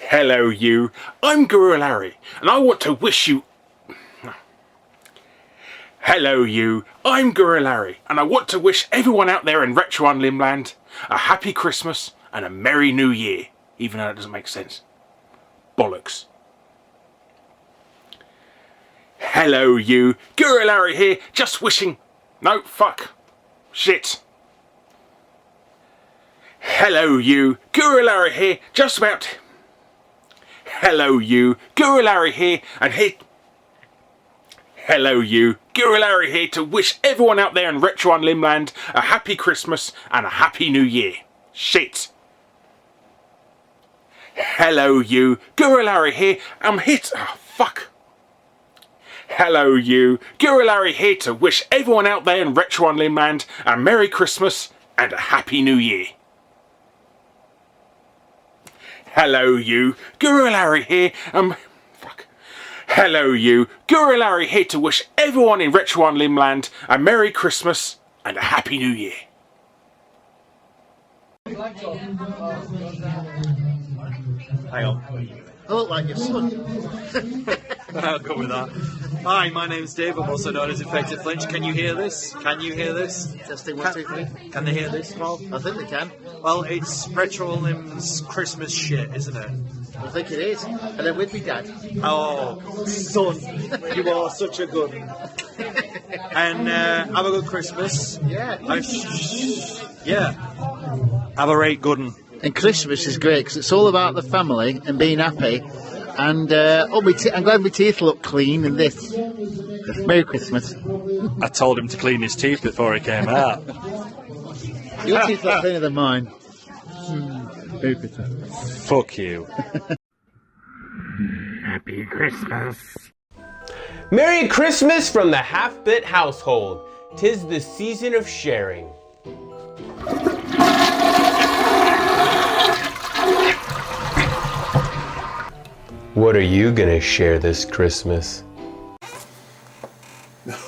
Hello you, I'm Guru Larry, and I want to wish you... Hello you, I'm Guru Larry, and I want to wish everyone out there in Retrounlim land a happy Christmas and a Merry New Year, even though it doesn't make sense. Bollocks. Hello you, Guru Larry here, just wishing... No, fuck. Shit. Hello you, Guru Larry here, just about... Hello you, Guru Larry here, and here... Hello you, Guru Larry here to wish everyone out there in Retrounlim land a happy Christmas and a happy New Year. Shit. Hello you, Guru Larry here, I'm here to... Oh, fuck. Hello you, Guru Larry here to wish everyone out there in Retrounlim land a Merry Christmas and a Happy New Year. Hello you, Guru Larry here, Hello you, Guru Larry here to wish everyone in Retrounlim land a Merry Christmas and a Happy New Year. Hang on. I look like your son. I'll go with that. Hi, my name's Dave. I'm also known as Effective Flinch. Can you hear this? Can you hear this? Testing 1, 2, 3. Can they hear this, Paul? I think they can. Well, it's Retrounlim's Christmas shit, isn't it? I think it is. And then with me, Dad. Oh, son, you are such a good one. And have a good Christmas. Yeah. Yeah. Have a great good one. And Christmas is great because it's all about the family and being happy. And I'm glad my teeth look clean and this. Merry Christmas. I told him to clean his teeth before he came out. Your teeth look cleaner than mine. Merry Christmas. Fuck you. Happy Christmas. Merry Christmas from the Half-Bit household. 'Tis the season of sharing. What are you gonna share this Christmas?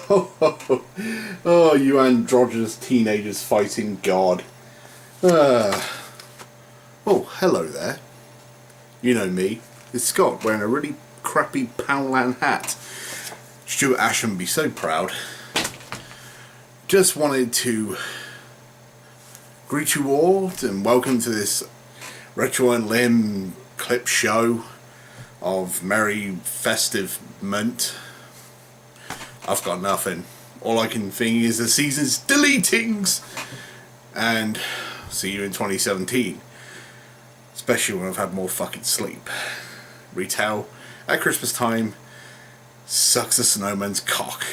Oh, you androgynous teenagers fighting God. Oh, hello there. You know me. It's Scott wearing a really crappy Poundland hat. Stuart Asham be so proud. Just wanted to greet you all and welcome to this Retrounlim clip show of merry festive month. I've got nothing. All I can think is the season's deletings. And see you in 2017. Especially when I've had more fucking sleep. Retail at Christmas time sucks a snowman's cock.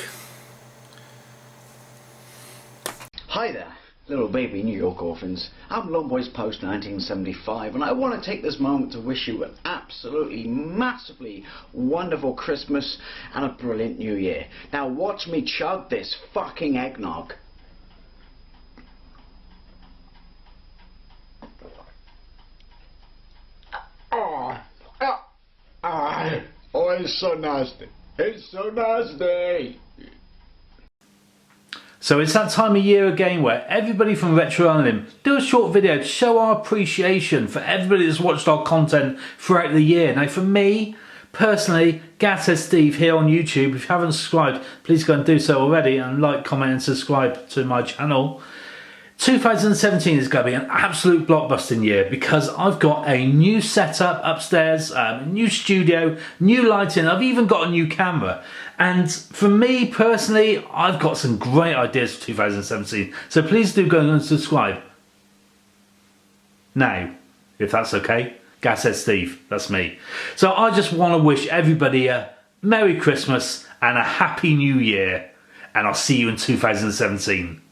Hi there, little baby New York orphans. I'm Long Boys Post 1975, and I want to take this moment to wish you an absolutely massively wonderful Christmas and a brilliant New Year. Now watch me chug this fucking eggnog. Oh, it's so nasty. It's so nasty. So it's that time of year again where everybody from Retrounlim do a short video to show our appreciation for everybody that's watched our content throughout the year. Now for me, personally, Gathead Steve here on YouTube, if you haven't subscribed, please go and do so already and like, comment and subscribe to my channel. 2017 is going to be an absolute blockbusting year because I've got a new setup upstairs, a new studio, new lighting, I've even got a new camera. And for me personally, I've got some great ideas for 2017. So please do go and subscribe. Now, if that's okay, Gathead Steve, that's me. So I just want to wish everybody a Merry Christmas and a Happy New Year. And I'll see you in 2017.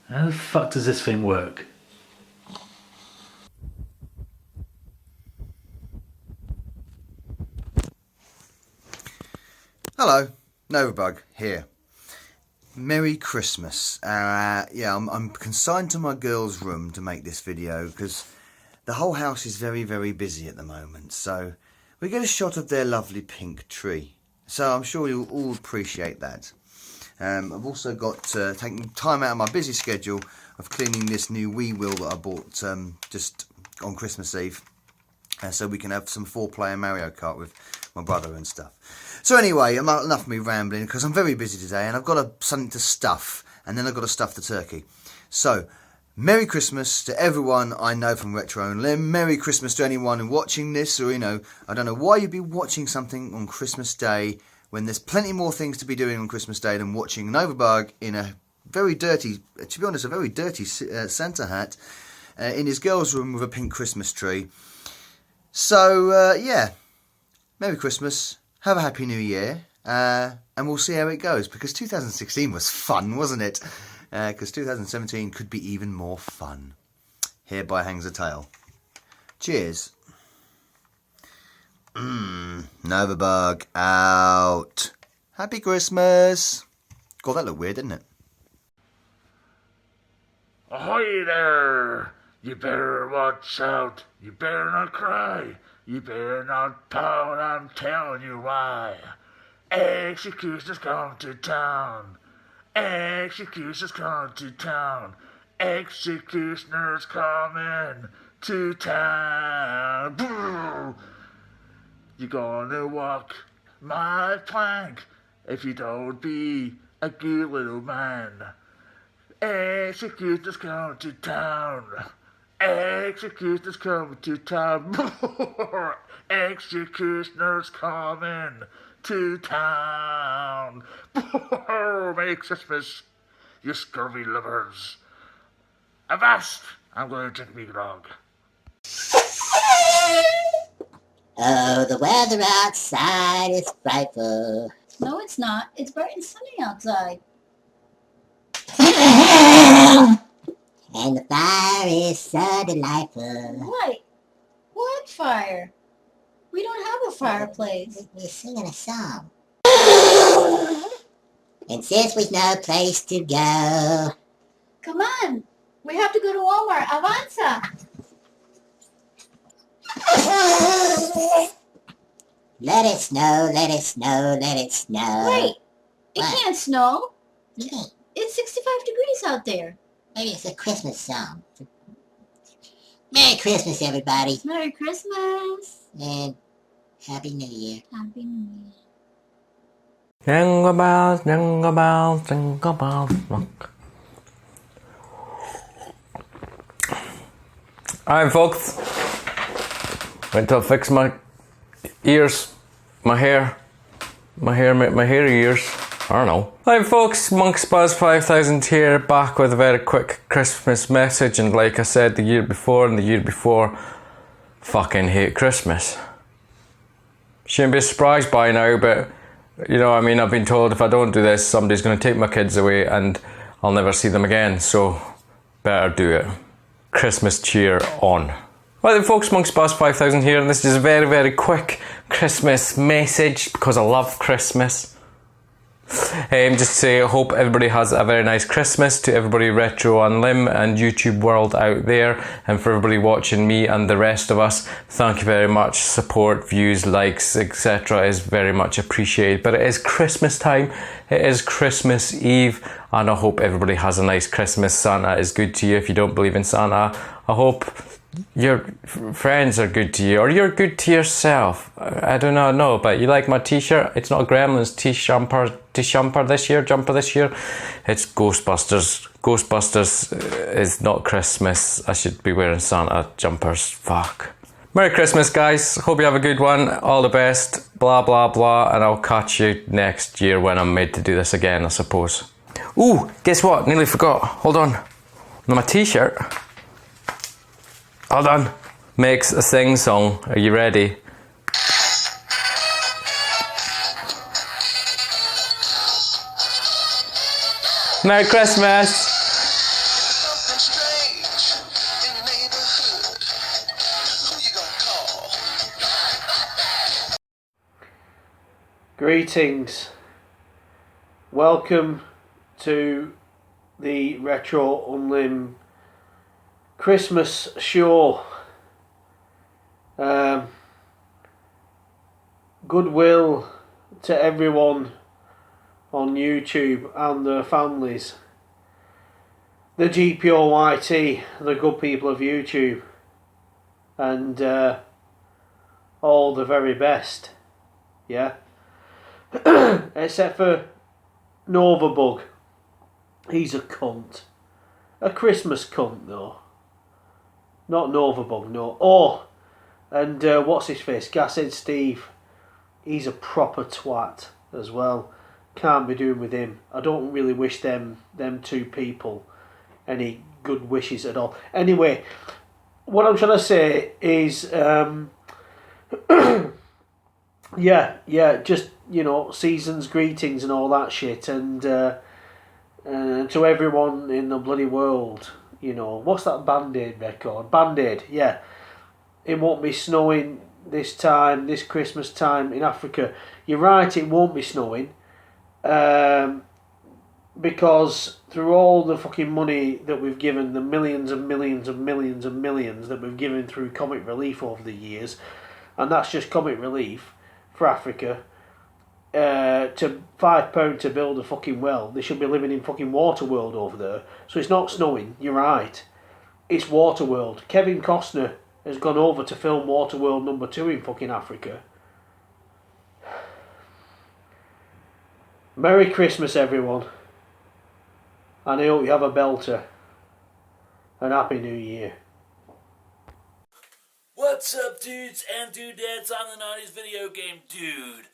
How the fuck does this thing work? Hello, Novabug here. Merry Christmas. Yeah, I'm consigned to my girl's room to make this video because the whole house is very, very busy at the moment. So we get a shot of their lovely pink tree. So I'm sure you'll all appreciate that. I've also got taking time out of my busy schedule of cleaning this new Wii wheel that I bought just on Christmas Eve, so we can have some 4-player Mario Kart with my brother and stuff. So anyway, enough of me rambling, because I'm very busy today and I've got something to stuff, and then I've got to stuff the turkey. So, Merry Christmas to everyone I know from Retrounlim. Merry Christmas to anyone watching this, or, you know, I don't know why you'd be watching something on Christmas Day when there's plenty more things to be doing on Christmas Day than watching an overbug in a very dirty, to be honest, a very dirty Santa hat in his girl's room with a pink Christmas tree. So, yeah, Merry Christmas, have a Happy New Year, and we'll see how it goes, because 2016 was fun, wasn't it? Because 2017 could be even more fun. Hereby hangs a tale. Cheers. Novabug out. Happy Christmas. God, that looked weird, didn't it? Ahoy there! You better watch out. You better not cry. You better not pout. I'm telling you why. Executioner's come to town. Executioner's coming to town. Executioner's coming to town. Boo! You're gonna walk my plank if you don't be a good little man. Executioner's coming to town. Executioner's coming to town. Executioner's coming to town. Merry Christmas, you scurvy lovers. Avast! I'm going to drink me grog. Oh, the weather outside is frightful. No, it's not. It's bright and sunny outside. And the fire is so delightful. What? What fire? We don't have a fireplace. We're singing a song. And since we've no place to go... Come on. We have to go to Walmart. Avanza. Let it snow, let it snow, let it snow. Wait. It What? can't snow. You mean? It's 65 degrees out there. Maybe it's a Christmas song. Merry Christmas, everybody. Merry Christmas. And Happy New Year. Happy New Year. Jingle bells, jingle bells, jingle bells. Alright folks, went to fix my ears, my hair ears, I don't know. Hi folks, MonksBuzz5000 here, back with a very quick Christmas message, and like I said the year before and the year before, fucking hate Christmas. Shouldn't be surprised by now, but you know, I mean, I've been told if I don't do this, somebody's going to take my kids away and I'll never see them again, so better do it. Christmas cheer on. Right then folks, MonksBuzz5000 here, and this is a very, very quick Christmas message because I love Christmas. Just to say, I hope everybody has a very nice Christmas, to everybody Retrounlim and YouTube world out there, and for everybody watching me and the rest of us, thank you very much. Support, views, likes, etc. is very much appreciated. But it is Christmas time, it is Christmas Eve, and I hope everybody has a nice Christmas. Santa is good to you. If you don't believe in Santa, I hope your friends are good to you, or you're good to yourself. I do not know, but you like my t-shirt? It's not Gremlins jumper this year. It's Ghostbusters. Ghostbusters is not Christmas. I should be wearing Santa jumpers. Fuck. Merry Christmas guys, hope you have a good one, all the best, blah blah blah, and I'll catch you next year when I'm made to do this again, I suppose. Ooh, guess what? Nearly forgot. Hold on. My t-shirt. Hold on. Makes a sing song. Are you ready? Merry Christmas! Greetings. Welcome to the Retrounlim Christmas show. Goodwill to everyone on YouTube and their families. The GPOYT, the good people of YouTube, and all the very best, yeah. Except for Novabug, he's a cunt, a Christmas cunt though. Not Novabug, no. Oh, and what's his face? Gashead Steve, he's a proper twat as well. Can't be doing with him. I don't really wish them two people any good wishes at all. Anyway, what I'm trying to say is, yeah, just, you know, season's greetings and all that shit, and to everyone in the bloody world, you know, what's that Band-Aid record? Band-Aid, yeah. It won't be snowing this Christmas time in Africa. You're right, it won't be snowing. Because through all the fucking money that we've given, the millions and millions and millions and millions that we've given through Comic Relief over the years, and that's just Comic Relief for Africa, to £5 to build a fucking well, they should be living in fucking Waterworld over there. So it's not snowing, you're right. It's Waterworld. Kevin Costner has gone over to film Waterworld #2 in fucking Africa. Merry Christmas, everyone. And I hope you have a belter. And Happy New Year. What's up, dudes and dudettes? I'm the 90s video game dude.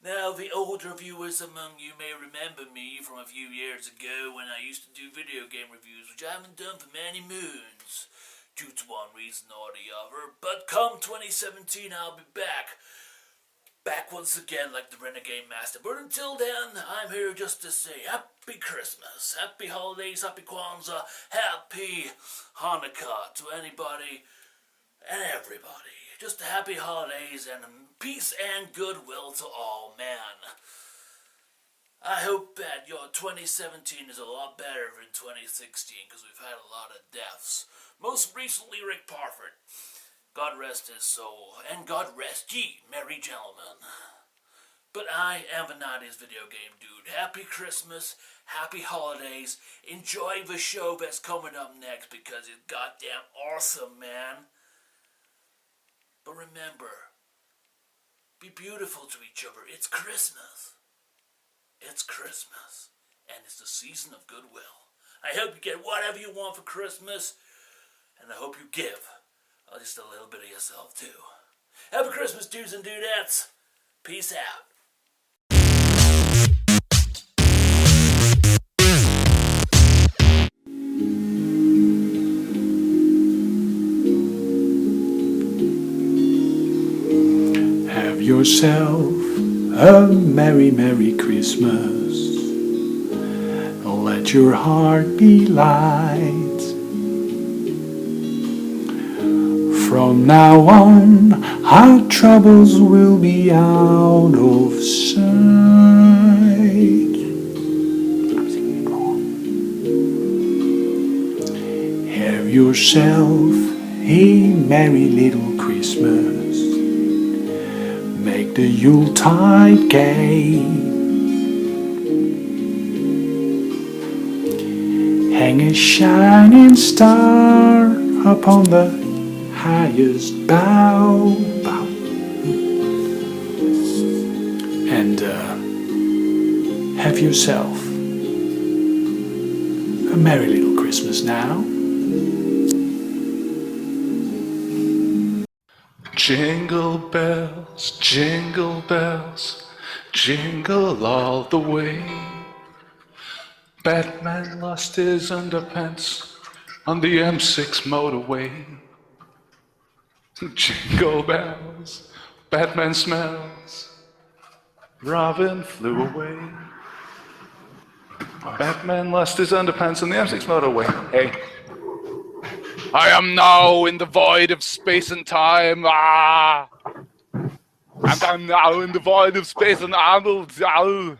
Now, the older viewers among you may remember me from a few years ago when I used to do video game reviews, which I haven't done for many moons, due to one reason or the other. But come 2017, I'll be back once again like the Renegade Master. But until then, I'm here just to say Happy Christmas, Happy Holidays, Happy Kwanzaa, Happy Hanukkah to anybody and everybody. Just Happy Holidays and peace and goodwill to all men. I hope that your 2017 is a lot better than 2016, because we've had a lot of deaths. Most recently, Rick Parford. God rest his soul, and God rest ye, merry gentlemen. But I am the 90s video game dude. Happy Christmas, happy holidays, enjoy the show that's coming up next, because it's goddamn awesome, man. But remember, be beautiful to each other. It's Christmas. It's Christmas, and it's the season of goodwill. I hope you get whatever you want for Christmas, and I hope you give just a little bit of yourself too. Happy Christmas, dudes and dudettes. Peace out. Have yourself a merry, merry Christmas. Let your heart be light. From now on, our troubles will be out of sight. Have yourself a merry little Christmas. Make the Yuletide gay. Hang a shining star upon the highest bough. And have yourself a merry little Christmas now. Jingle bells, jingle all the way. Batman lost his underpants on the M6 motorway. Jingle bells, Batman smells, Robin flew away. Batman lost his underpants on the M6 motorway. Hey. I am now in the void of space and time. I'm now in the void of space and time.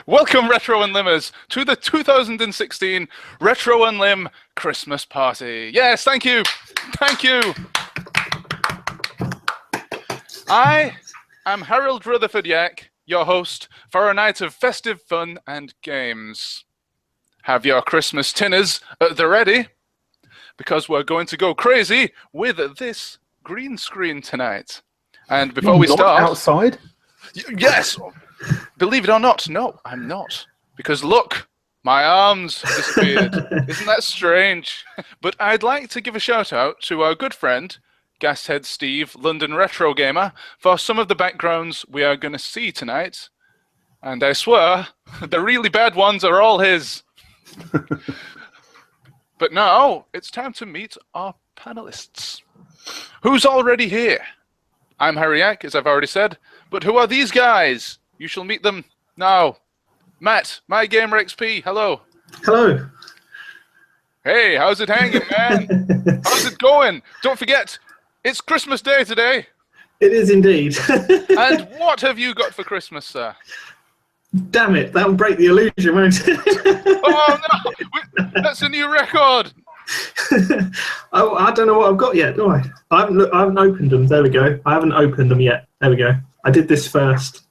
Welcome, Retro and Limmers, to the 2016 Retro and Lim Christmas Party. Yes, thank you. Thank you. I I'm Harold Rutherford-Yack, your host for a night of festive fun and games. Have your Christmas tinners at the ready, because we're going to go crazy with this green screen tonight. And before we start... outside? Yes! Believe it or not, no, I'm not. Because look, my arms disappeared. Isn't that strange? But I'd like to give a shout out to our good friend, Gashead Steve, London Retro Gamer, for some of the backgrounds we are going to see tonight. And I swear, the really bad ones are all his. But now, it's time to meet our panelists. Who's already here? I'm Harry Yack, as I've already said. But who are these guys? You shall meet them now. Matt, MyGamerXP, hello. Hello. Hey, how's it hanging, man? How's it going? Don't forget, it's Christmas Day today. It is indeed. And what have you got for Christmas, sir? Damn it, that'll break the illusion, won't it? Oh, no! That's a new record! Oh, I don't know what I've got yet, do I? I haven't opened them. There we go. I haven't opened them yet. There we go. I did this first.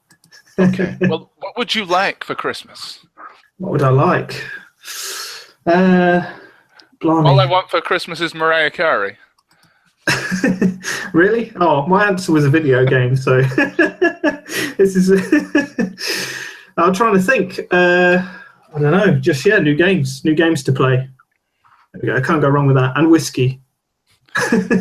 Okay. Well, what would you like for Christmas? What would I like? Blimey. All I want for Christmas is Mariah Carey. Really? Oh, my answer was a video game, so this is... I'm trying to think. I don't know. Just, yeah, new games to play. There we go. I can't go wrong with that. And whiskey.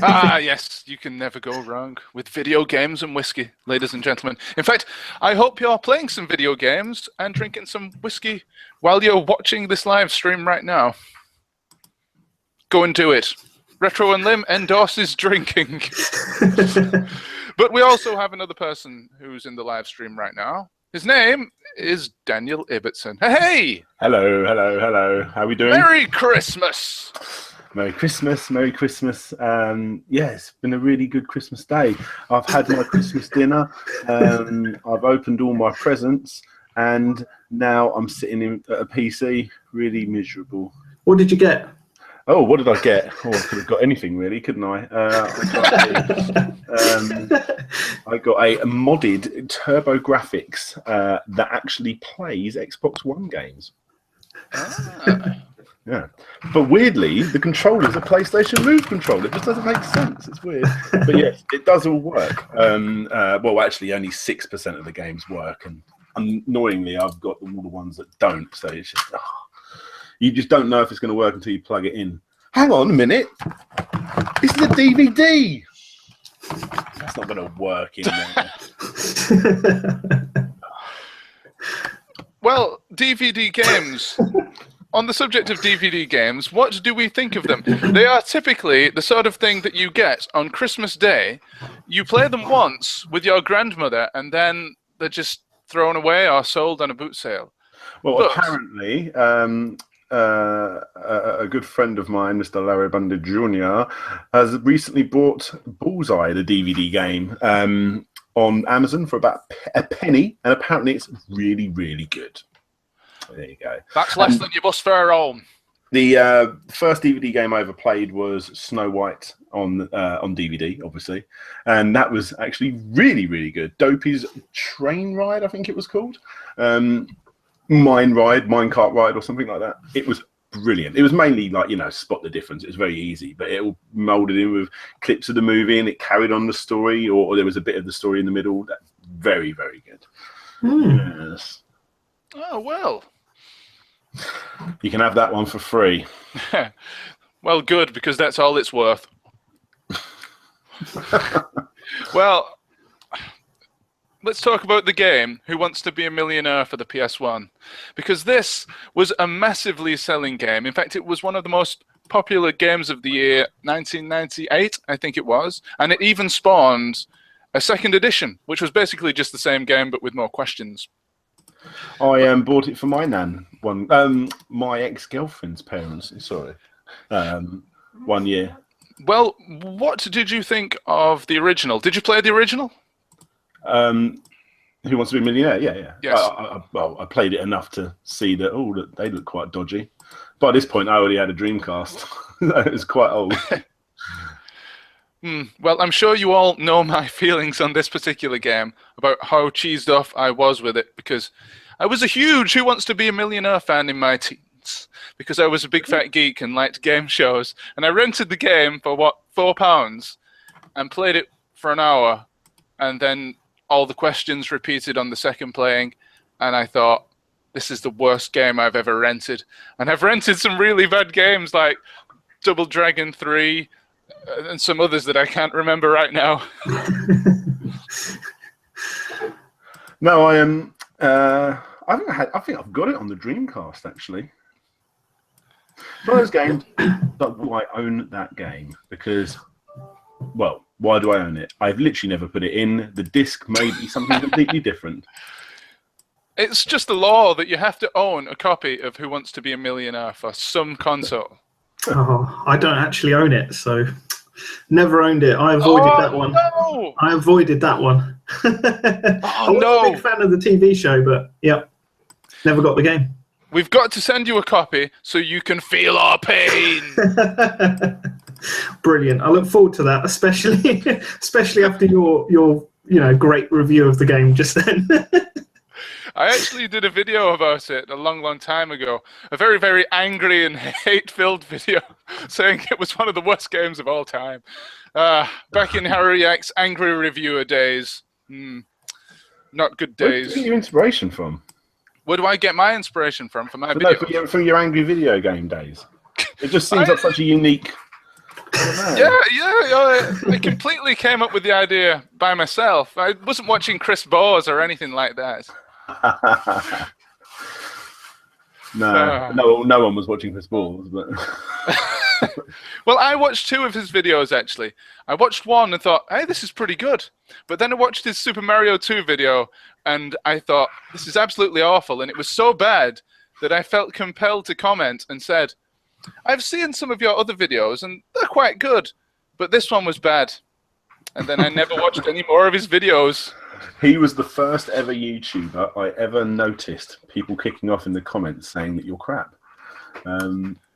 Ah, yes, you can never go wrong with video games and whiskey, ladies and gentlemen. In fact, I hope you're playing some video games and drinking some whiskey while you're watching this live stream right now. Go and do it. Retrounlim endorses drinking. But we also have another person who's in the live stream right now. His name is Daniel Ibbotson. Hey! Hello, hello, hello. How are we doing? Merry Christmas! Merry Christmas, Merry Christmas. Yeah, it's been a really good Christmas day. I've had my Christmas dinner. I've opened all my presents, and now I'm sitting at a PC, really miserable. What did you get? Oh, what did I get? Oh, I could have got anything, really, couldn't I? I got a modded TurboGrafx that actually plays Xbox One games. Ah. Yeah, but weirdly, the controller's a PlayStation Move controller. It just doesn't make sense. It's weird, but yes, it does all work. Well, actually, only 6% of the games work, and annoyingly, I've got all the ones that don't. So it's just you just don't know if it's going to work until you plug it in. Hang on a minute, this is a DVD. That's not going to work in there. Well, DVD games. On the subject of DVD games, what do we think of them? They are typically the sort of thing that you get on Christmas Day. You play them once with your grandmother, and then they're just thrown away or sold on a boot sale. Well, apparently, a good friend of mine, Mr. Larry Bundy Jr., has recently bought Bullseye, the DVD game, on Amazon for about a penny, and apparently it's really, really good. There you go. That's less than your bus fare home. The first DVD game I ever played was Snow White on DVD, obviously, and that was actually really, really good. Dopey's Train Ride, I think it was called, Minecart Ride, or something like that. It was brilliant. It was mainly like, spot the difference. It was very easy, but it all molded in with clips of the movie, and it carried on the story, or there was a bit of the story in the middle. That's very, very good. Yes. Oh, well. You can have that one for free. Well, good, because that's all it's worth. Well, let's talk about the game, Who Wants to Be a Millionaire for the PS1. Because this was a massively selling game. In fact, it was one of the most popular games of the year, 1998, I think it was. And it even spawned a second edition, which was basically just the same game, but with more questions. I bought it for my nan, my ex-girlfriend's parents, sorry, 1 year. Well, what did you think of the original? Did you play the original? Who Wants to Be a Millionaire? Yeah. Yes. I played it enough to see that, they look quite dodgy. But at this point, I already had a Dreamcast. It was quite old. Well, I'm sure you all know my feelings on this particular game, about how cheesed off I was with it, because I was a huge Who Wants to Be a Millionaire fan in my teens, because I was a big fat geek and liked game shows, and I rented the game for, what, £4, and played it for an hour, and then all the questions repeated on the second playing, and I thought, this is the worst game I've ever rented. And I've rented some really bad games like Double Dragon 3 and some others that I can't remember right now. No, I am. I think I've got it on the Dreamcast actually. One of those games. Do I own that game? Because, well, why do I own it? I've literally never put it in. The disc may be something completely different. It's just the law that you have to own a copy of Who Wants to Be a Millionaire for some console. Oh, I don't actually own it, so never owned it. I avoided that one. No! I avoided that one. I was a big fan of the TV show, but yeah, never got the game. We've got to send you a copy so you can feel our pain. Brilliant. I look forward to that, especially after your great review of the game just then. I actually did a video about it a long, long time ago. A very, very angry and hate-filled video saying it was one of the worst games of all time. Back in Harry X's angry reviewer days. Not good days. Where do you get your inspiration from? Where do I get my inspiration from for my No, videos? from your angry video game days. It just seems like such a unique... I completely came up with the idea by myself. I wasn't watching Chris Bores or anything like that. No one was watching Chris Balls, but well, I watched 2 of his videos actually. I watched one and thought, hey, this is pretty good. But then I watched his Super Mario 2 video and I thought, this is absolutely awful. And it was so bad that I felt compelled to comment and said, I've seen some of your other videos and they're quite good, but this one was bad. And then I never watched any more of his videos. He was the first ever YouTuber I ever noticed people kicking off in the comments saying that you're crap.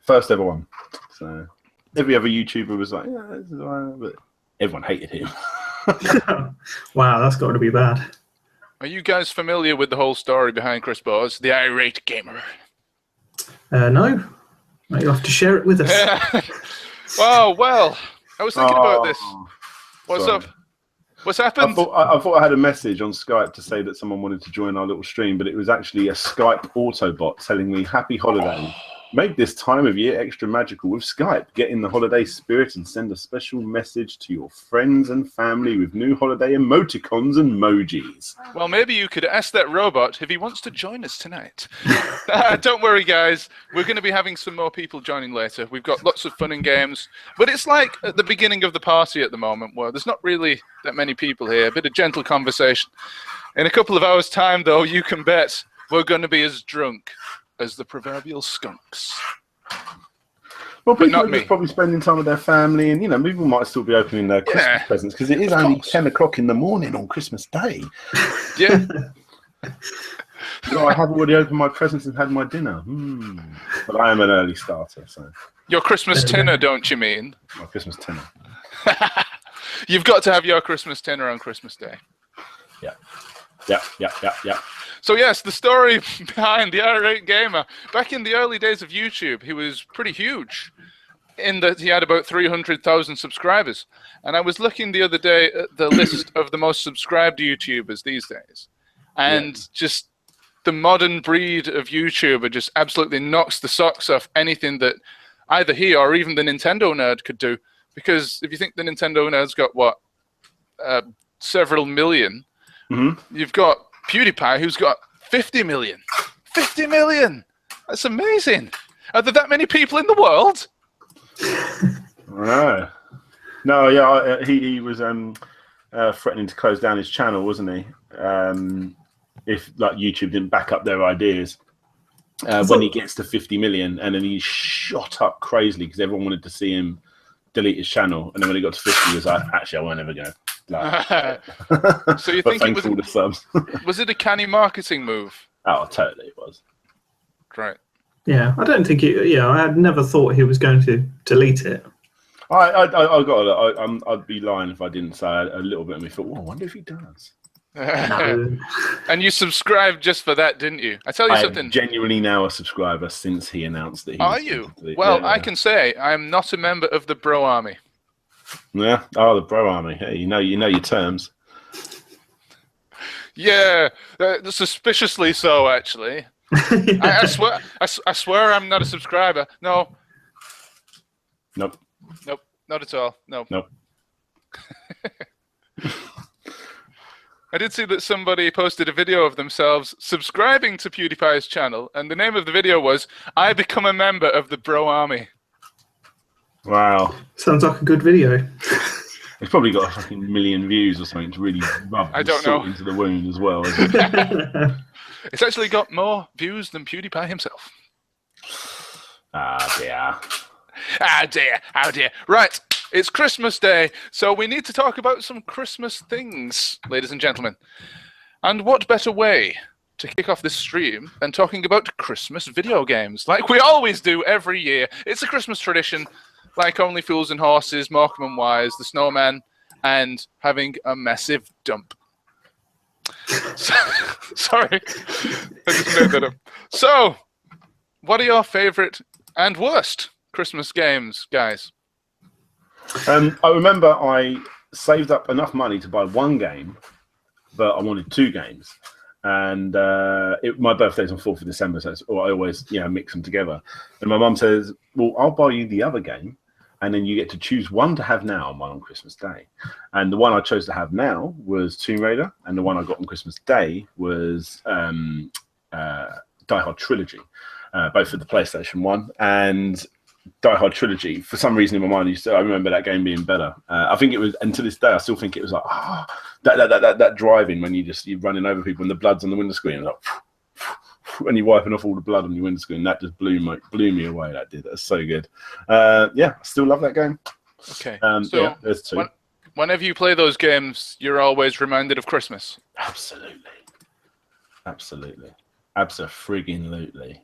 First ever one. So every other YouTuber was like, yeah, this is all right, but everyone hated him. Wow, that's got to be bad. Are you guys familiar with the whole story behind Chris Bores, the irate gamer? No. You'll have to share it with us. Oh, well, I was thinking about this. What's up? What's happened? I thought I had a message on Skype to say that someone wanted to join our little stream, but it was actually a Skype Autobot telling me, happy holiday. Make this time of year extra magical with Skype. Get in the holiday spirit and send a special message to your friends and family with new holiday emoticons and emojis. Well, maybe you could ask that robot if he wants to join us tonight. Don't worry, guys. We're going to be having some more people joining later. We've got lots of fun and games. But it's like at the beginning of the party at the moment where there's not really that many people here. A bit of gentle conversation. In a couple of hours' time, though, you can bet we're going to be as drunk as the proverbial skunks. Well, But people not are me. just probably spending time with their family, and people might still be opening their Christmas presents because it is only 10 o'clock in the morning on Christmas Day. Yeah. I have already opened my presents and had my dinner. But I am an early starter, so Your Christmas dinner, don't you mean? my Christmas dinner. You've got to have your Christmas dinner on Christmas Day. Yeah. So yes, the story behind the irate gamer. Back in the early days of YouTube, he was pretty huge in that he had about 300,000 subscribers. And I was looking the other day at the list of the most subscribed YouTubers these days. And just the modern breed of YouTuber just absolutely knocks the socks off anything that either he or even the Nintendo nerd could do. Because if you think the Nintendo nerd's got, what, several million, you've got PewDiePie, who's got 50 million. 50 million! That's amazing. Are there that many people in the world? No, yeah, he was threatening to close down his channel, wasn't he? If like YouTube didn't back up their ideas. When he gets to 50 million, and then he shot up crazily because everyone wanted to see him delete his channel. And then when he got to 50, he was like, actually, I won't ever go. So you But think it thanks for all the subs. was it a canny marketing move? Oh, totally it was. Right. Yeah, I don't think I had never thought he was going to delete it. I'd be lying if I didn't say a little bit of me thought, oh, I wonder if he does. No. And you subscribed just for that, didn't you? I tell you something. I'm genuinely now a subscriber since he announced that he Are was you? basically- Well, yeah, I yeah. can say I'm not a member of the Bro Army. Yeah. Oh, the Bro Army. Hey, you know your terms. Yeah, suspiciously so, actually. I swear I'm not a subscriber. No. Nope. Nope. Not at all. No. Nope. I did see that somebody posted a video of themselves subscribing to PewDiePie's channel, and the name of the video was, I become a member of the Bro Army. Wow. Sounds like a good video. It's probably got a fucking million views or something to really rub I don't salt know. into the wound as well. Isn't it? It's actually got more views than PewDiePie himself. Ah, dear. Ah, dear. Oh, dear. Right. It's Christmas Day, so we need to talk about some Christmas things, ladies and gentlemen. And what better way to kick off this stream than talking about Christmas video games, like we always do every year. It's a Christmas tradition, like Only Fools and Horses, Morecambe and Wise, The Snowman, and having a massive dump. Sorry, I just made that up. So, what are your favourite and worst Christmas games, guys? I remember I saved up enough money to buy one game, but I wanted two games. And my birthday's on 4th of December, so I always mix them together. And my mum says, well, I'll buy you the other game, and then you get to choose one to have now and one on Christmas Day. And the one I chose to have now was Tomb Raider, and the one I got on Christmas Day was Die Hard Trilogy, both for the PlayStation 1. And Die Hard Trilogy, for some reason in my mind, I remember that game being better. I think it was, and to this day, I still think it was like, that driving when you're running over people and the blood's on the windscreen, like, and you're wiping off all the blood on your windscreen. That just blew me away. That did. That's so good. Yeah, I still love that game. Okay. So yeah, there's two. Whenever you play those games, you're always reminded of Christmas. Absolutely. Abso-friggin-lutely.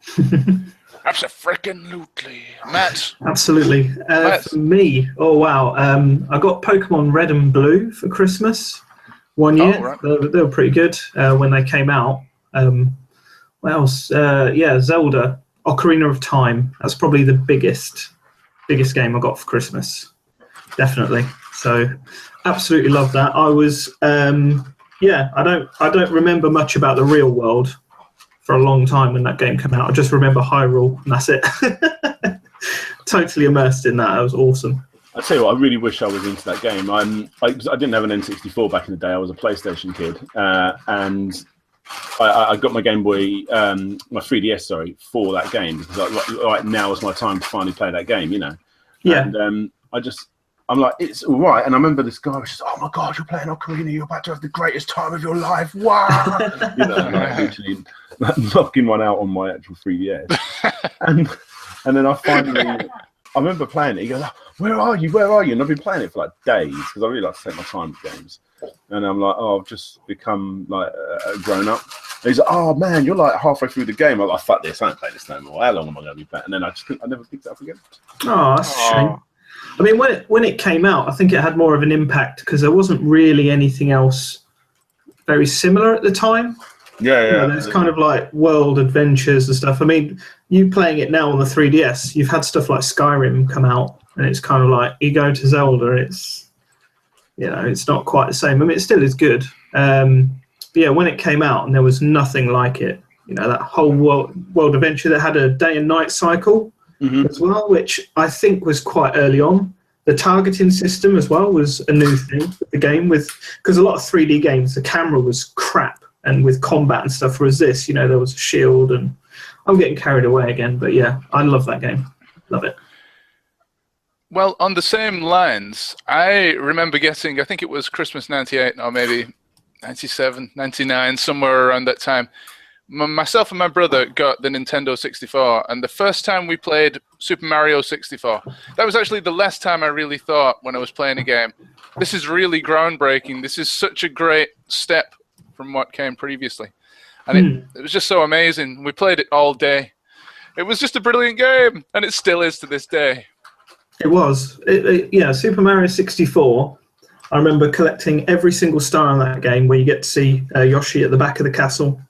Abso-friggin-lutely. Matt? Absolutely. For me, oh wow, I got Pokemon Red and Blue for Christmas one year. Oh, right. They were pretty good when they came out. What else? Zelda, Ocarina of Time. That's probably the biggest game I got for Christmas. Definitely. So absolutely love that. I was I don't remember much about the real world for a long time when that game came out. I just remember Hyrule, and that's it. Totally immersed in that. It was awesome. I tell you what, I really wish I was into that game. I didn't have an N64 back in the day. I was a PlayStation kid, and I got my Game Boy, my 3DS, sorry, for that game, because like now is my time to finally play that game, Yeah. And I'm like, it's all right. And I remember this guy was just, oh my God, you're playing Ocarina, you're about to have the greatest time of your life. Wow. And I literally knocking one out on my actual 3DS. and then I remember playing it. He goes, where are you? And I've been playing it for like days because I really like to take my time with games. And I'm like, I've just become like a grown up. And he's like, oh man, you're like halfway through the game. I'm like, fuck this, I don't play this no more. How long am I going to be playing? And then I never picked it up again. Oh, that's a shame. I mean, when it came out, I think it had more of an impact because there wasn't really anything else very similar at the time. Yeah. There's kind of like world adventures and stuff. I mean, you playing it now on the 3DS, you've had stuff like Skyrim come out, and it's kind of like you go to Zelda, it's not quite the same. I mean, it still is good. But yeah, when it came out and there was nothing like it, that whole world adventure that had a day and night cycle as well, which I think was quite early on. The targeting system as well was a new thing with the game, because a lot of 3D games, the camera was crap, and with combat and stuff, whereas this, there was a shield, and I'm getting carried away again, but yeah, I love that game. Love it. Well, on the same lines, I remember getting, I think it was Christmas 98 or maybe 97, 99, somewhere around that time. Myself and my brother got the Nintendo 64, and the first time we played Super Mario 64, that was actually the last time I really thought when I was playing a game, this is really groundbreaking. This is such a great step from what came previously. And it was just so amazing. We played it all day. It was just a brilliant game, and it still is to this day. It was. Yeah, Super Mario 64. I remember collecting every single star in that game where you get to see Yoshi at the back of the castle.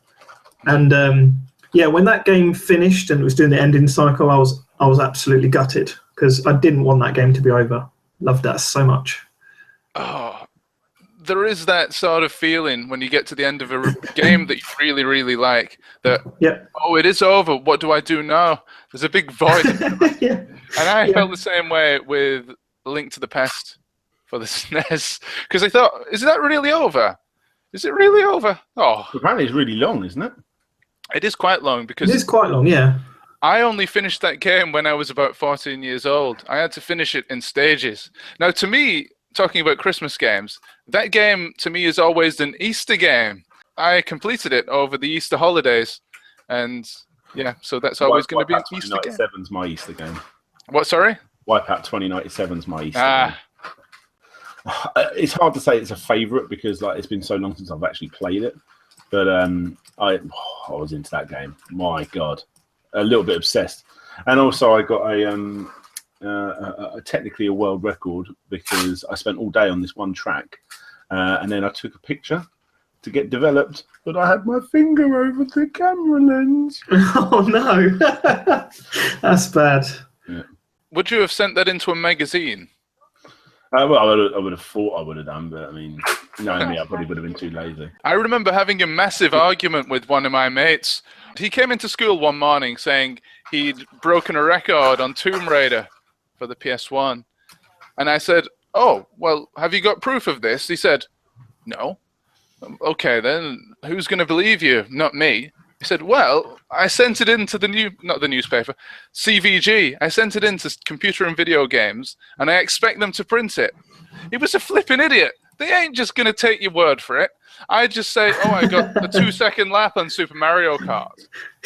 And yeah, when that game finished and it was doing the ending cycle, I was absolutely gutted because I didn't want that game to be over. Loved that so much. Oh, there is that sort of feeling when you get to the end of a game that you really, really like. That, oh, it is over. What do I do now? There's a big void. And I felt the same way with Link to the Past for the SNES. Because I thought, is that really over? Is it really over? Oh. Apparently it's really long, isn't it? It is quite long because... It is quite long, yeah. I only finished that game when I was about 14 years old. I had to finish it in stages. Now, to me, talking about Christmas games, that game to me is always an Easter game. I completed it over the Easter holidays. And yeah, so that's always going to be an Easter game. 2097's my Easter game. What, sorry? Wipeout 2097's my Easter game. It's hard to say it's a favourite because like it's been so long since I've actually played it. But I was into that game. My God, a little bit obsessed. And also I got technically a world record because I spent all day on this one track, and then I took a picture to get developed, but I had my finger over the camera lens. Oh no, that's bad. Yeah. Would you have sent that into a magazine? Well, I would have thought I would have done, but I mean, knowing me, I probably would have been too lazy. I remember having a massive argument with one of my mates. He came into school one morning saying he'd broken a record on Tomb Raider for the PS1. And I said, oh, well, have you got proof of this? He said, no. Okay, then who's going to believe you? Not me. He said, well, I sent it into not the newspaper, CVG. I sent it into Computer and Video Games, and I expect them to print it. He was a flipping idiot. They ain't just going to take your word for it. I just say, oh, I got a 2-second lap on Super Mario Kart.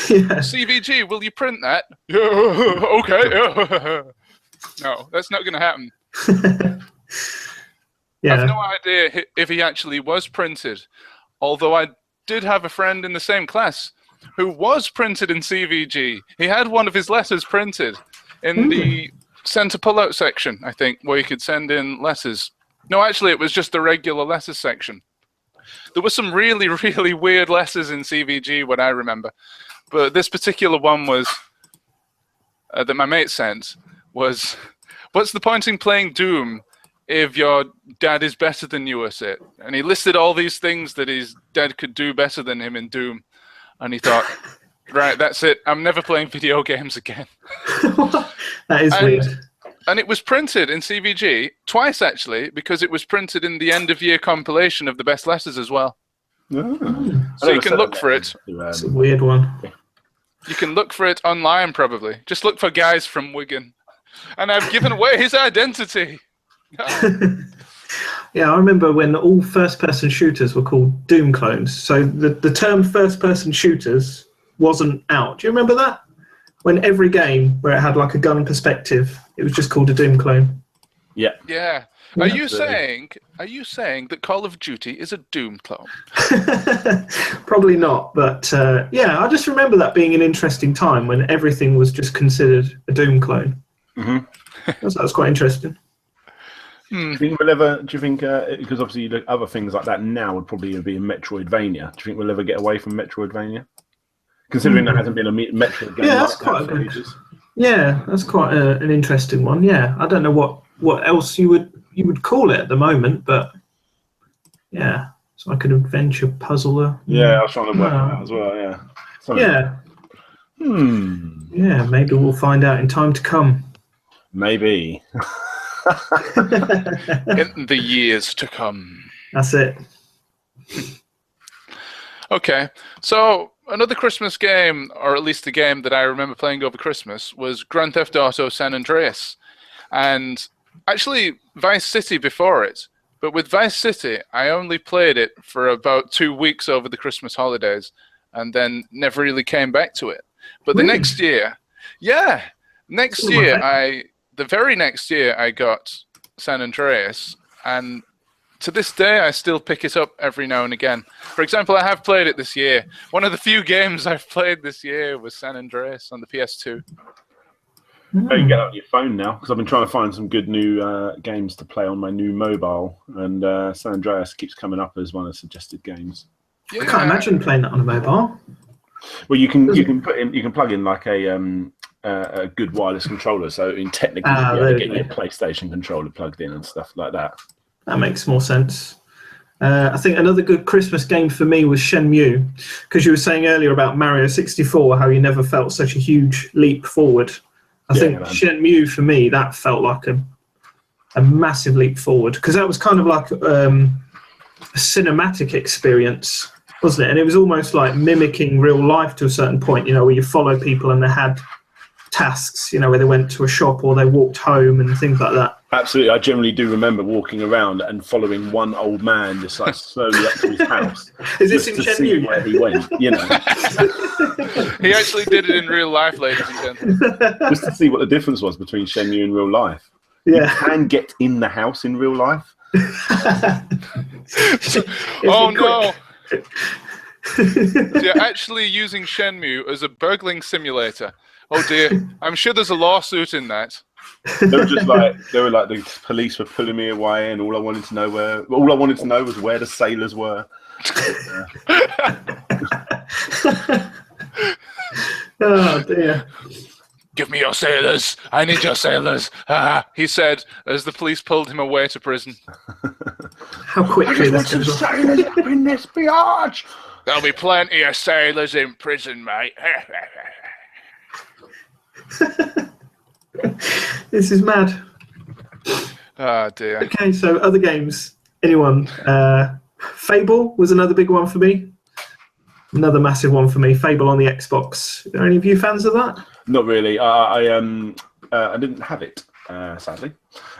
Yeah. CVG, will you print that? Yeah, okay. No, that's not going to happen. Yeah. I've no idea if he actually was printed, although I did have a friend in the same class who was printed in CVG. He had one of his letters printed in the center pullout section, I think, where you could send in letters. No, actually, it was just the regular letters section. There were some really, really weird letters in CVG, what I remember. But this particular one was that my mate sent was, what's the point in playing Doom if your dad is better than you at it? And he listed all these things that his dad could do better than him in Doom. And he thought, right, that's it. I'm never playing video games again. That is weird. And it was printed in CVG twice, actually, because it was printed in the end-of-year compilation of the best letters as well. Oh. So you can look for it. It's a weird one. You can look for it online, probably. Just look for Guys from Wigan. And I've given away his identity. Yeah, I remember when all first-person shooters were called Doom clones. So the term first-person shooters wasn't out. Do you remember that? When every game where it had like a gun perspective, it was just called a Doom clone. Yeah. Yeah. Are you saying that Call of Duty is a Doom clone? Probably not, but yeah, I just remember that being an interesting time when everything was just considered a Doom clone. Mm-hmm. That was quite interesting. Do you think we'll ever, because obviously you look, other things like that now would probably be a Metroidvania. Do you think we'll ever get away from Metroidvania? Considering there hasn't been a Metroid game that's like quite that for ages. Yeah, that's quite an interesting one. Yeah, I don't know what else you would call it at the moment, but yeah, it's like an adventure puzzler. Yeah, I was trying to work on that as well. Yeah. Yeah. Yeah, maybe we'll find out in time to come. Maybe. In the years to come. That's it. Okay, so another Christmas game, or at least a game that I remember playing over Christmas, was Grand Theft Auto San Andreas. And actually Vice City before it. But with Vice City, I only played it for about 2 weeks over the Christmas holidays and then never really came back to it. But the next year, the very next year I got San Andreas, and to this day I still pick it up every now and again. For example, I have played it this year. One of the few games I've played this year was San Andreas on the PS2. You can get that on your phone now, because I've been trying to find some good new games to play on my new mobile, and San Andreas keeps coming up as one of the suggested games. I can't imagine playing that on a mobile. Well, you can plug in like a good wireless controller, so technically you'll be able to get your PlayStation controller plugged in and stuff like that. That makes more sense. I think another good Christmas game for me was Shenmue, because you were saying earlier about Mario 64, how you never felt such a huge leap forward. I think Shenmue, for me, that felt like a massive leap forward, because that was kind of like a cinematic experience, wasn't it? And it was almost like mimicking real life to a certain point, where you follow people and they had tasks, where they went to a shop or they walked home and things like that. Absolutely. I generally do remember walking around and following one old man just like slowly up to his house. Is this in to see where he went, He actually did it in real life, ladies and gentlemen. Just to see what the difference was between Shenmue and real life. Yeah. You can get in the house in real life. Oh no! So you're actually using Shenmue as a burgling simulator. Oh dear! I'm sure there's a lawsuit in that. They were like the police were pulling me away, and all I wanted to know was where the sailors were. Oh dear! Give me your sailors! I need your sailors! He said as the police pulled him away to prison. How quickly there's some sailors up in this biatch. There'll be plenty of sailors in prison, mate. This is mad. Oh dear. Okay, so other games. Anyone? Fable was another big one for me. Another massive one for me. Fable on the Xbox. Are any of you fans of that? Not really. I didn't have it, sadly.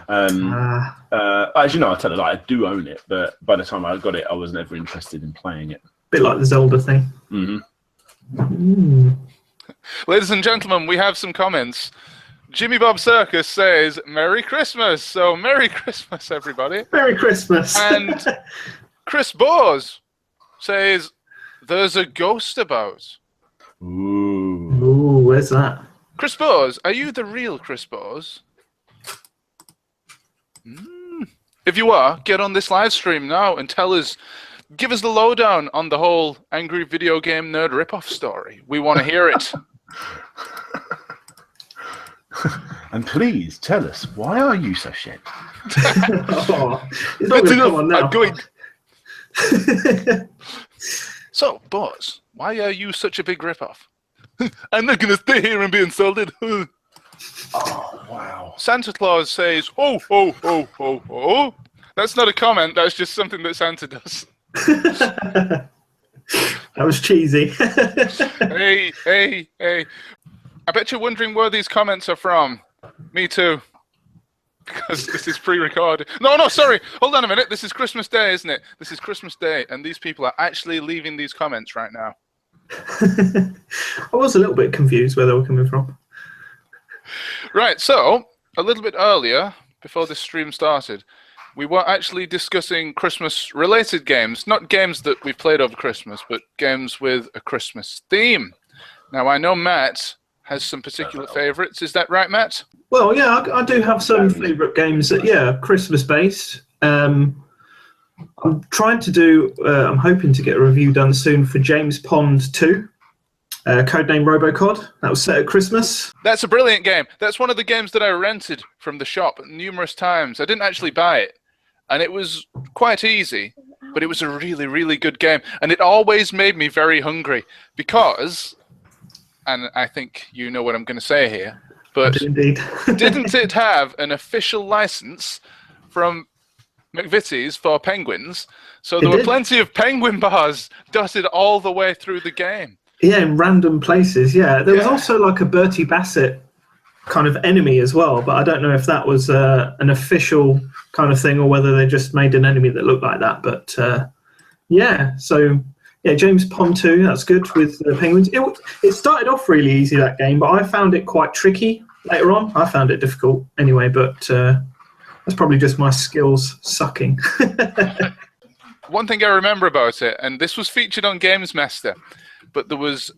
As you know, I tell a lie. I do own it, but by the time I got it, I was never interested in playing it. Bit like the Zelda thing. Ladies and gentlemen, we have some comments. Jimmy Bob Circus says, Merry Christmas. So, Merry Christmas, everybody. Merry Christmas. And Chris Bores says, there's a ghost about. Ooh, where's that? Chris Bores, are you the real Chris Bores? If you are, get on this live stream now and give us the lowdown on the whole angry video game nerd ripoff story. We want to hear it. And please tell us, why are you so shit? I'm going. So, boss, why are you such a big ripoff? I'm not going to stay here and be insulted. Oh, wow. Santa Claus says, oh, oh, oh, oh, oh. That's not a comment, that's just something that Santa does. That was cheesy. Hey. I bet you're wondering where these comments are from. Me too. Because this is pre-recorded. No, sorry. Hold on a minute. This is Christmas Day, isn't it? This is Christmas Day, and these people are actually leaving these comments right now. I was a little bit confused where they were coming from. Right, so, a little bit earlier, before this stream started, we were actually discussing Christmas-related games. Not games that we've played over Christmas, but games with a Christmas theme. Now, I know Matt has some particular favourites. Is that right, Matt? Well, yeah, I do have some favourite games that, Christmas-based. I'm trying to do, I'm hoping to get a review done soon for James Pond 2, codename Robocod. That was set at Christmas. That's a brilliant game. That's one of the games that I rented from the shop numerous times. I didn't actually buy it, and it was quite easy, but it was a really, really good game, and it always made me very hungry because, and I think you know what I'm going to say here, but didn't it have an official license from McVitie's for penguins? So there were plenty of penguin bars dotted all the way through the game. Yeah, in random places, yeah. There was also like a Bertie Bassett kind of enemy as well, but I don't know if that was an official kind of thing or whether they just made an enemy that looked like that. But James Pond 2, that's good with the penguins. It started off really easy, that game, but I found it quite tricky later on. I found it difficult anyway, but that's probably just my skills sucking. One thing I remember about it, and this was featured on Games Master, but there was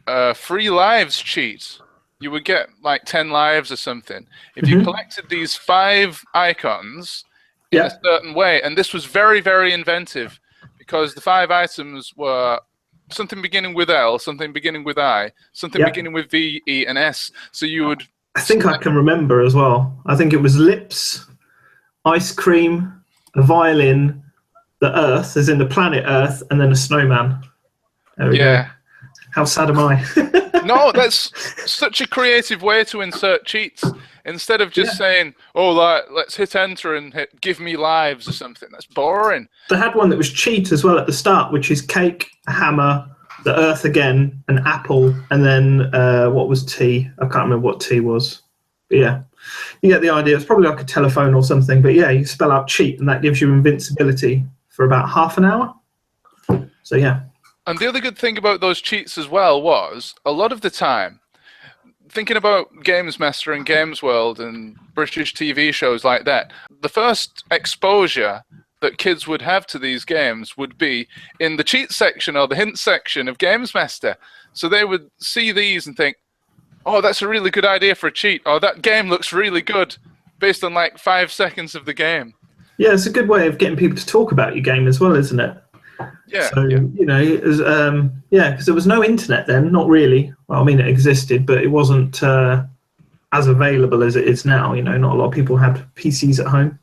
a free lives cheat you would get like 10 lives or something. If you collected these 5 icons in a certain way, and this was very, very inventive, because the 5 items were something beginning with L, something beginning with I, something beginning with V, E, and S. So you would... I think I can remember as well. I think it was lips, ice cream, a violin, the Earth, as in the planet Earth, and then a snowman. There we go. How sad am I? No, that's such a creative way to insert cheats. Instead of just saying, oh, let's hit enter and hit give me lives or something. That's boring. They had one that was cheat as well at the start, which is cake, a hammer, the Earth again, an apple, and then what was T? I can't remember what T was. But yeah, you get the idea. It's probably like a telephone or something. But yeah, you spell out cheat, and that gives you invincibility for about half an hour. So yeah. And the other good thing about those cheats as well was, a lot of the time, thinking about Games Master and Games World and British TV shows like that, the first exposure that kids would have to these games would be in the cheat section or the hint section of Games Master. So they would see these and think, oh, that's a really good idea for a cheat, or that game looks really good, based on like 5 seconds of the game. Yeah, it's a good way of getting people to talk about your game as well, isn't it? Yeah. So, you know, because there was no internet then, not really. Well, I mean, it existed, but it wasn't as available as it is now. You know, not a lot of people had PCs at home.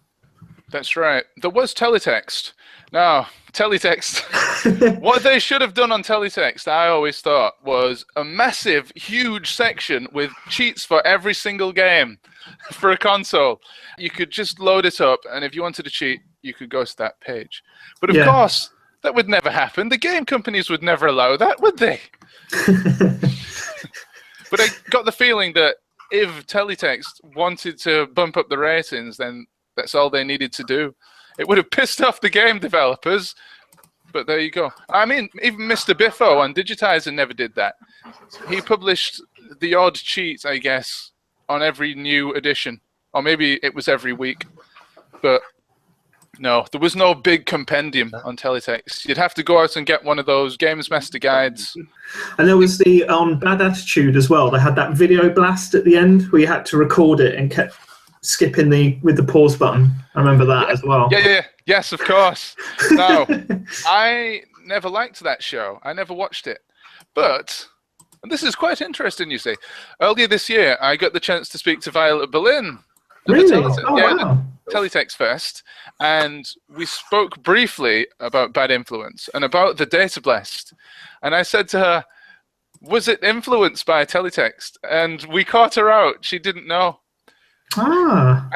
That's right. There was teletext. Now, teletext, what they should have done on teletext, I always thought, was a massive, huge section with cheats for every single game for a console. You could just load it up, and if you wanted to cheat, you could go to that page. But of course, that would never happen. The game companies would never allow that, would they? But I got the feeling that if teletext wanted to bump up the ratings, then that's all they needed to do. It would have pissed off the game developers, but there you go. I mean, even Mr. Biffo on DIGITISER never did that. He published the odd cheat, I guess, on every new edition. Or maybe it was every week. But no, there was no big compendium on teletext. You'd have to go out and get one of those Games Master guides. And there was the Bad Attitude as well. They had that video blast at the end where you had to record it and kept skipping with the pause button. I remember that as well. Yes, of course. No, I never liked that show. I never watched it. But, and this is quite interesting, you see. Earlier this year, I got the chance to speak to Violet Berlin. Really? Wow. Teletext Fest, and we spoke briefly about Bad Influence and about the Data Blast. And I said to her, was it influenced by teletext? And we caught her out. She didn't know. Ah.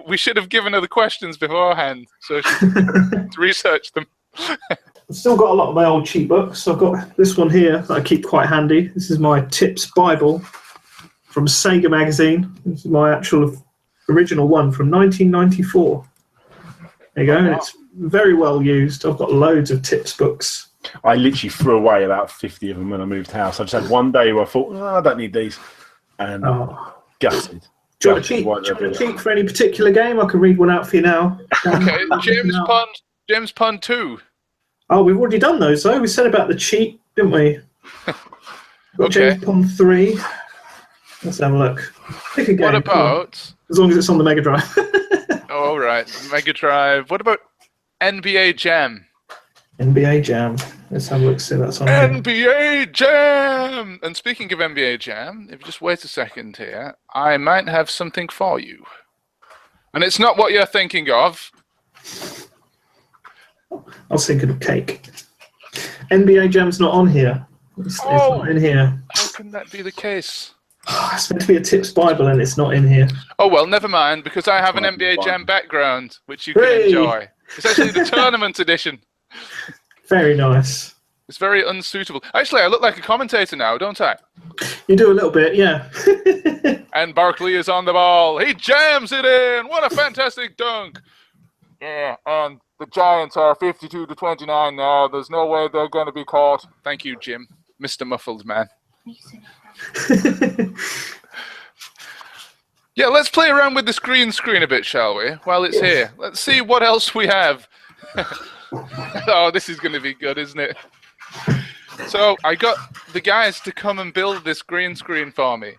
We should have given her the questions beforehand so she could research them. I've still got a lot of my old cheat books. I've got this one here that I keep quite handy. This is my Tips Bible from Sega Magazine. This is my actual original one from 1994. There you go. And it's very well used. I've got loads of tips books. I literally threw away about 50 of them when I moved house. I just had one day where I thought, I don't need these. And gutted. Do you want to cheat for any particular game? I can read one out for you now. Okay, James Pond 2. Oh, we've already done those, though. We said about the cheat, didn't we? Got James Pond 3. Let's have a look. Pick a game. What about... As long as it's on the Mega Drive. Oh, all right. Mega Drive. What about NBA Jam? NBA Jam. Let's have a look, see that's on NBA Jam! And speaking of NBA Jam, if you just wait a second here, I might have something for you. And it's not what you're thinking of. I was thinking of cake. NBA Jam's not on here. It's not in here. How can that be the case? It's meant to be a tips Bible and it's not in here. Oh, well, never mind, because I have an NBA Jam background, which you can enjoy. It's actually the tournament edition. Very nice. It's very unsuitable. Actually, I look like a commentator now, don't I? You do a little bit, yeah. And Barkley is on the ball. He jams it in. What a fantastic dunk. Yeah, and the Giants are 52-29 now. There's no way they're going to be caught. Thank you, Jim. Mr. Muffled Man. Yeah, let's play around with the green screen a bit, shall we? While it's here. Let's see what else we have. Oh, this is going to be good, isn't it? So I got the guys to come and build this green screen for me.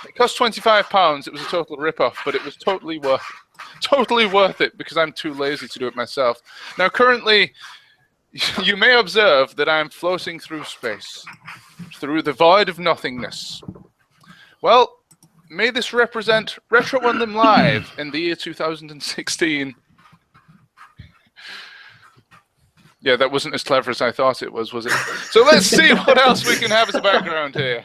It cost £25. It was a total rip-off, but it was totally worth it because I'm too lazy to do it myself. Now, currently, you may observe that I'm floating through space, through the void of nothingness. Well, may this represent Retrounlim Live in the year 2016. Yeah, that wasn't as clever as I thought it was it? So let's see what else we can have as a background here.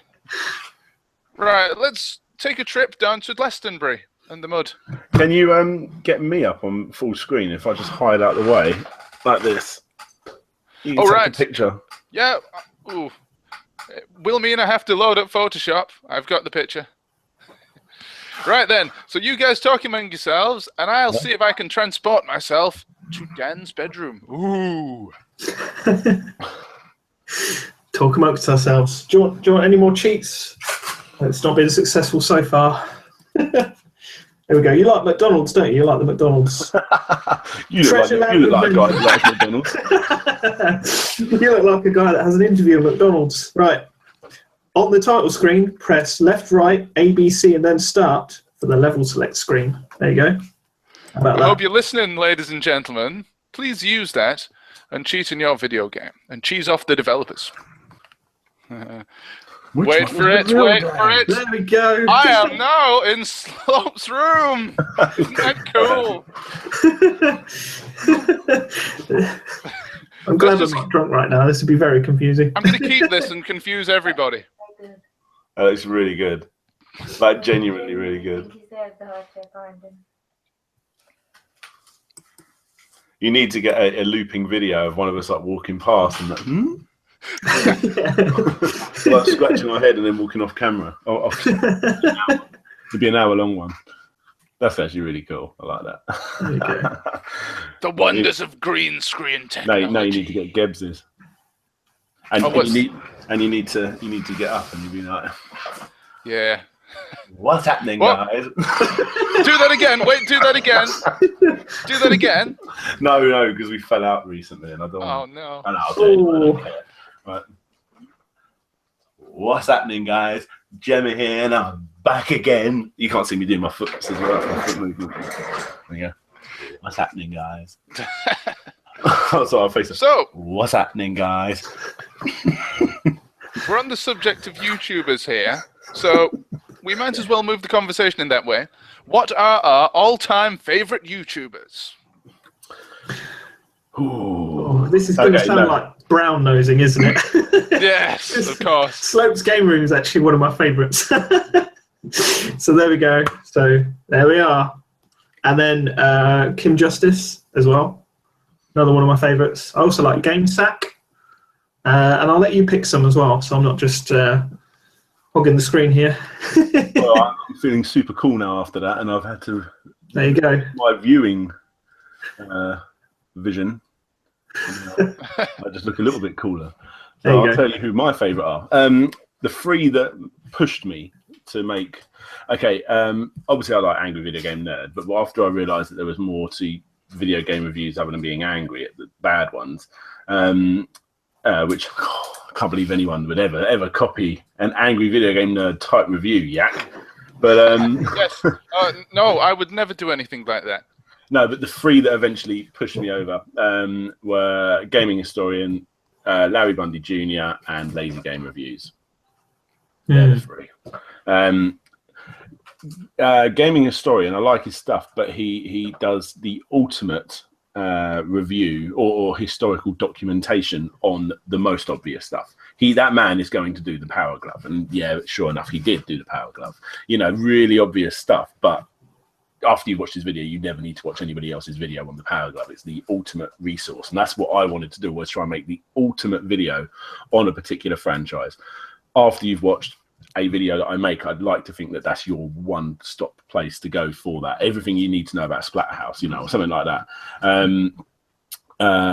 Right, let's take a trip down to Glastonbury and the mud. Can you get me up on full screen if I just hide out the way like this? You can take a picture. Yeah. Ooh. Will mean I have to load up Photoshop. I've got the picture. Right then. So you guys talk among yourselves, and I'll see if I can transport myself to Dan's bedroom. Ooh. Talk amongst ourselves. Do you want any more cheats? It's not been successful so far. There we go. You like McDonald's, don't you? You like the McDonald's. You look like a guy that likes McDonald's. You look like a guy that has an interview at McDonald's. Right. On the title screen, press left, right, A, B, C, and then start for the level select screen. There you go. How about I that? hope you're listening, ladies and gentlemen. Please use that and cheat in your video game and cheese off the developers. Wait for it, wait for it. There we go. I am now in Slope's room. Isn't that cool? I'm glad I'm not drunk right now. This would be very confusing. I'm going to keep this and confuse everybody. That looks really good. Like, genuinely really good. You need to get a looping video of one of us like walking past and like, like scratching our head and then walking off camera. It'd be an hour-long one. That's actually really cool. I like that. Okay. The wonders of green screen technology. No, you need to get Gebs's. And, you need to get up and you'll be like, yeah. What's happening, guys? Do that again. Wait, do that again. Do that again. No, because we fell out recently, and I don't. Oh no. I know. I don't care. Right. What's happening, guys? Gemma here, and I'm back again. You can't see me doing my foot as well. My foot movement. There you go. What's happening, guys? So I'll face it. So, what's happening, guys? We're on the subject of YouTubers here, so we might as well move the conversation in that way. What are our all-time favorite YouTubers? Oh, this is going to sound like brown nosing, isn't it? Yes, of course. Slope's Game Room is actually one of my favourites. So there we go. So there we are. And then Kim Justice as well. Another one of my favourites. I also like GameSack. And I'll let you pick some as well, so I'm not just hogging the screen here. Well, I'm feeling super cool now after that, and I've had to... There you go. My viewing vision. I just look a little bit cooler. So I'll tell you who my favourite are. The three that pushed me to make... Okay, obviously I like Angry Video Game Nerd, but after I realised that there was more to video game reviews other than being angry at the bad ones, which I can't believe anyone would ever copy an Angry Video Game Nerd type review, yak. But yes, no, I would never do anything like that. No, but the three that eventually pushed me over were Gaming Historian, Larry Bundy Jr., and Lazy Game Reviews. They're the three. Gaming Historian, I like his stuff, but he does the ultimate review or historical documentation on the most obvious stuff. That man is going to do the Power Glove, and yeah, sure enough, he did do the Power Glove. You know, really obvious stuff, but after you watch his video, you never need to watch anybody else's video on the Power Glove. It's the ultimate resource, and that's what I wanted to do, was try and make the ultimate video on a particular franchise. After you've watched a video that I make, I'd like to think that that's your one-stop place to go for that. Everything you need to know about Splatterhouse, you know, or something like that.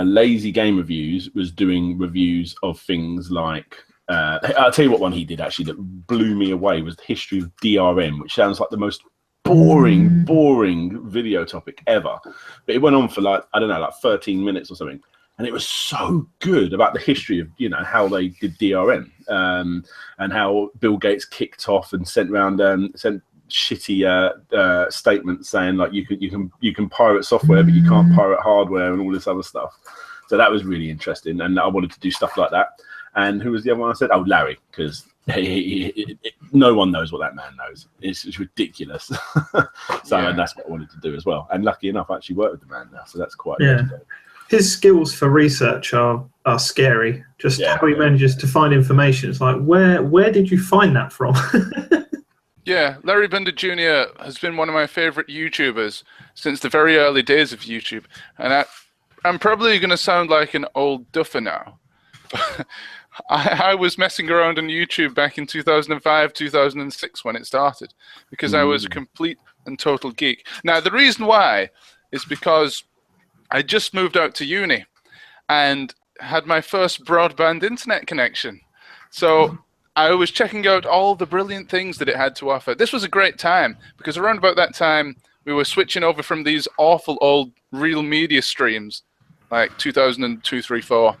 Lazy Game Reviews was doing reviews of things like... I'll tell you what one he did, actually, that blew me away was the history of DRM, which sounds like the most boring video topic ever. But it went on for, like, I don't know, like 13 minutes or something. and it was so good about the history of how they did DRM, and how Bill Gates kicked off and sent shitty statements saying like you can pirate software but you can't pirate hardware and all this other stuff. So that was really interesting, and I wanted to do stuff like that. And who was the other one I said? Oh, Larry, because no one knows what that man knows. It's ridiculous. So and that's what I wanted to do as well. And lucky enough, I actually work with the man now, so that's quite legendary. His skills for research are scary. Just how he manages to find information. It's like, where did you find that from? Yeah, Larry Bender Jr. has been one of my favorite YouTubers since the very early days of YouTube. And I'm probably going to sound like an old duffer now. I was messing around on YouTube back in 2005, 2006 when it started, because I was a complete and total geek. Now, the reason why is because I just moved out to uni and had my first broadband internet connection. So I was checking out all the brilliant things that it had to offer. This was a great time, because around about that time, we were switching over from these awful old real media streams, like 2002, 3, 4,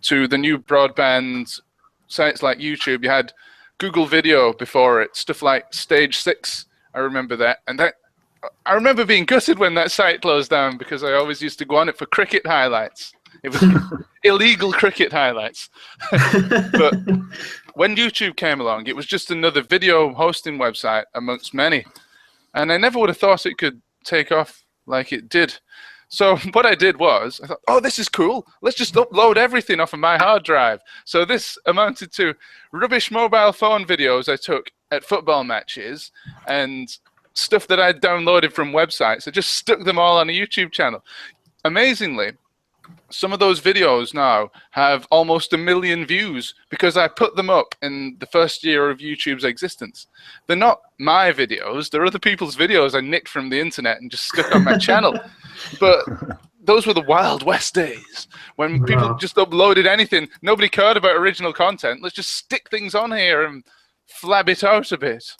to the new broadband sites like YouTube. You had Google Video before it, stuff like Stage 6. I remember that. And I remember being gutted when that site closed down, because I always used to go on it for cricket highlights. It was illegal cricket highlights. But when YouTube came along, it was just another video hosting website amongst many. And I never would have thought it could take off like it did. So what I did was, I thought, oh, this is cool. Let's just upload everything off of my hard drive. So this amounted to rubbish mobile phone videos I took at football matches and stuff that I'd downloaded from websites. I just stuck them all on a YouTube channel. Amazingly, some of those videos now have almost 1 million views because I put them up in the first year of YouTube's existence. They're not my videos. They're other people's videos I nicked from the internet and just stuck on my channel. But those were the Wild West days when people just uploaded anything. Nobody cared about original content. Let's just stick things on here and flab it out a bit.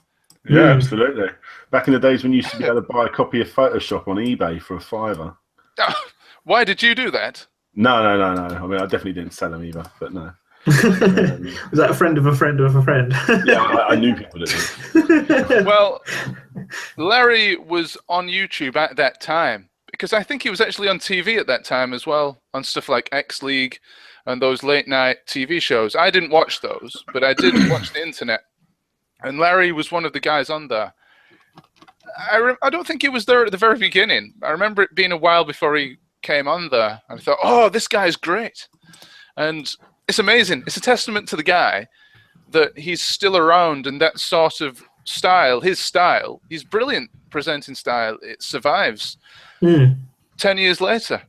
Yeah, absolutely. Back in the days when you used to be able to buy a copy of Photoshop on eBay for $5. Why did you do that? No. I mean, I definitely didn't sell them either, but no. Was that a friend of a friend of a friend? Yeah, I knew people that did. Well, Larry was on YouTube at that time, because I think he was actually on TV at that time as well, on stuff like X League and those late night TV shows. I didn't watch those, but I did watch the internet. And Larry was one of the guys on there. I don't think he was there at the very beginning. I remember it being a while before he came on there. And I thought, oh, this guy's great. And it's amazing. It's a testament to the guy that he's still around, and that sort of style, his brilliant presenting style, it survives 10 years later.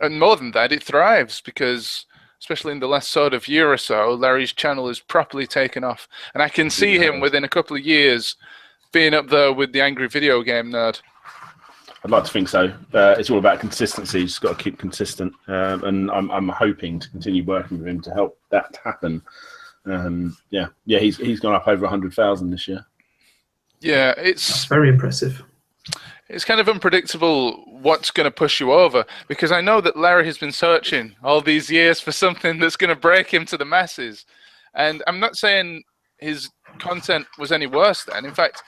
And more than that, it thrives, because especially in the last sort of year or so, Larry's channel is properly taken off. And I can see him within a couple of years being up there with the angry video game nerd. I'd like to think so. It's all about consistency. You just got to keep consistent, and I'm hoping to continue working with him to help that happen. He's gone up over 100,000 this year. Yeah, That's very impressive. It's kind of unpredictable what's going to push you over, because I know that Larry has been searching all these years for something that's going to break him to the masses. And I'm not saying his content was any worse then. In fact,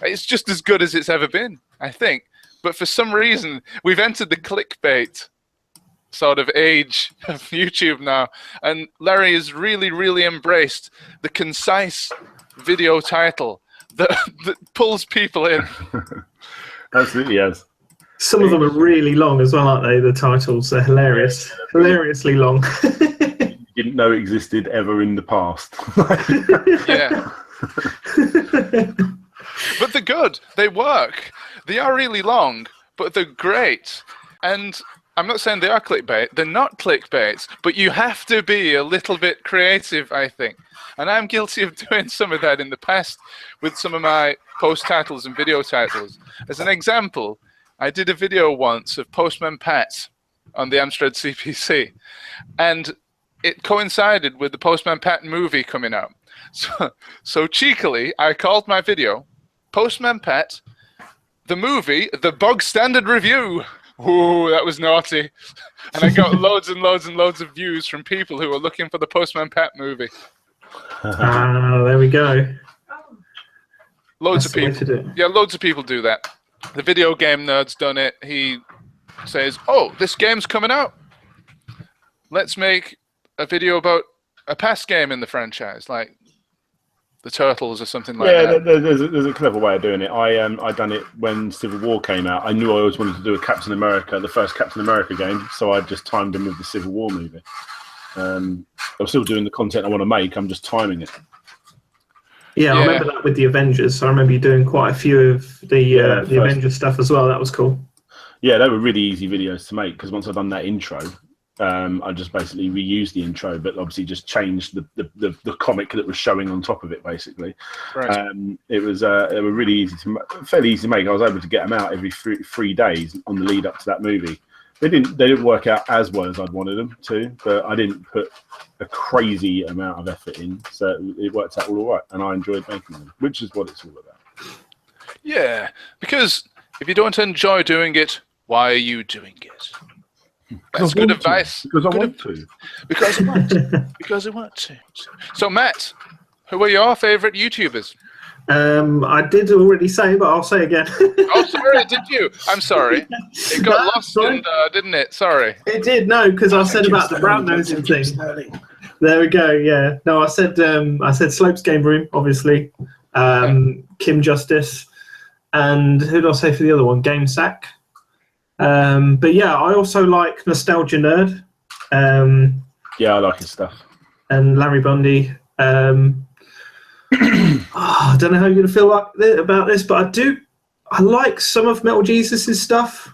it's just as good as it's ever been, I think. But for some reason, we've entered the clickbait sort of age of YouTube now. And Larry has really, really embraced the concise video title that pulls people in. Absolutely, yes. Some of them are really long as well, aren't they? The titles, they're hilarious. Hilariously long. Didn't know existed ever in the past. Yeah. But they're good. They work. They are really long, but they're great. And I'm not saying they are clickbait. They're not clickbait, but you have to be a little bit creative, I think. And I'm guilty of doing some of that in the past with some of my post titles and video titles. As an example, I did a video once of Postman Pat on the Amstrad CPC, and it coincided with the Postman Pat movie coming out. So cheekily, I called my video Postman Pat, the movie, the bog standard review, Ooh, that was naughty. And I got loads and loads and loads of views from people who were looking for the Postman Pat movie. There we go. Loads That's of the way people. to do it. Yeah, loads of people do that. The video game nerd's done it. He says, "Oh, this game's coming out. Let's make a video about a past game in the franchise, like the Turtles or something like that." There's a clever way of doing it. I done it when Civil War came out. I knew I always wanted to do a Captain America, the first Captain America game, so I just timed him with the Civil War movie. I'm still doing the content I want to make. I'm just timing it. Yeah, I remember that with the Avengers. I remember you doing quite a few of the Avengers stuff as well. That was cool. Yeah, they were really easy videos to make because once I'd done that intro, I just basically reused the intro, but obviously just changed the comic that was showing on top of it. Basically, right. They were really fairly easy to make. I was able to get them out every 3 days on the lead up to that movie. They didn't work out as well as I'd wanted them to, but I didn't put a crazy amount of effort in, so it worked out all right, and I enjoyed making them, which is what it's all about. Yeah, because if you don't enjoy doing it, why are you doing it? That's good advice. Because I want to. Because I want to. Because I want to. So, Matt, who are your favourite YouTubers? I did already say, but I'll say again. Oh, sorry, did you? I'm sorry. It got lost in there, didn't it? Sorry. It did, no, because I said about the brown nosing thing. There we go, yeah. No, I said Slopes Game Room, obviously. Kim Justice. And who did I say for the other one? Game Sack. But yeah, I also like Nostalgia Nerd. Yeah, I like his stuff. And Larry Bundy. I don't know how you're going to feel about this, but I like some of Metal Jesus' stuff,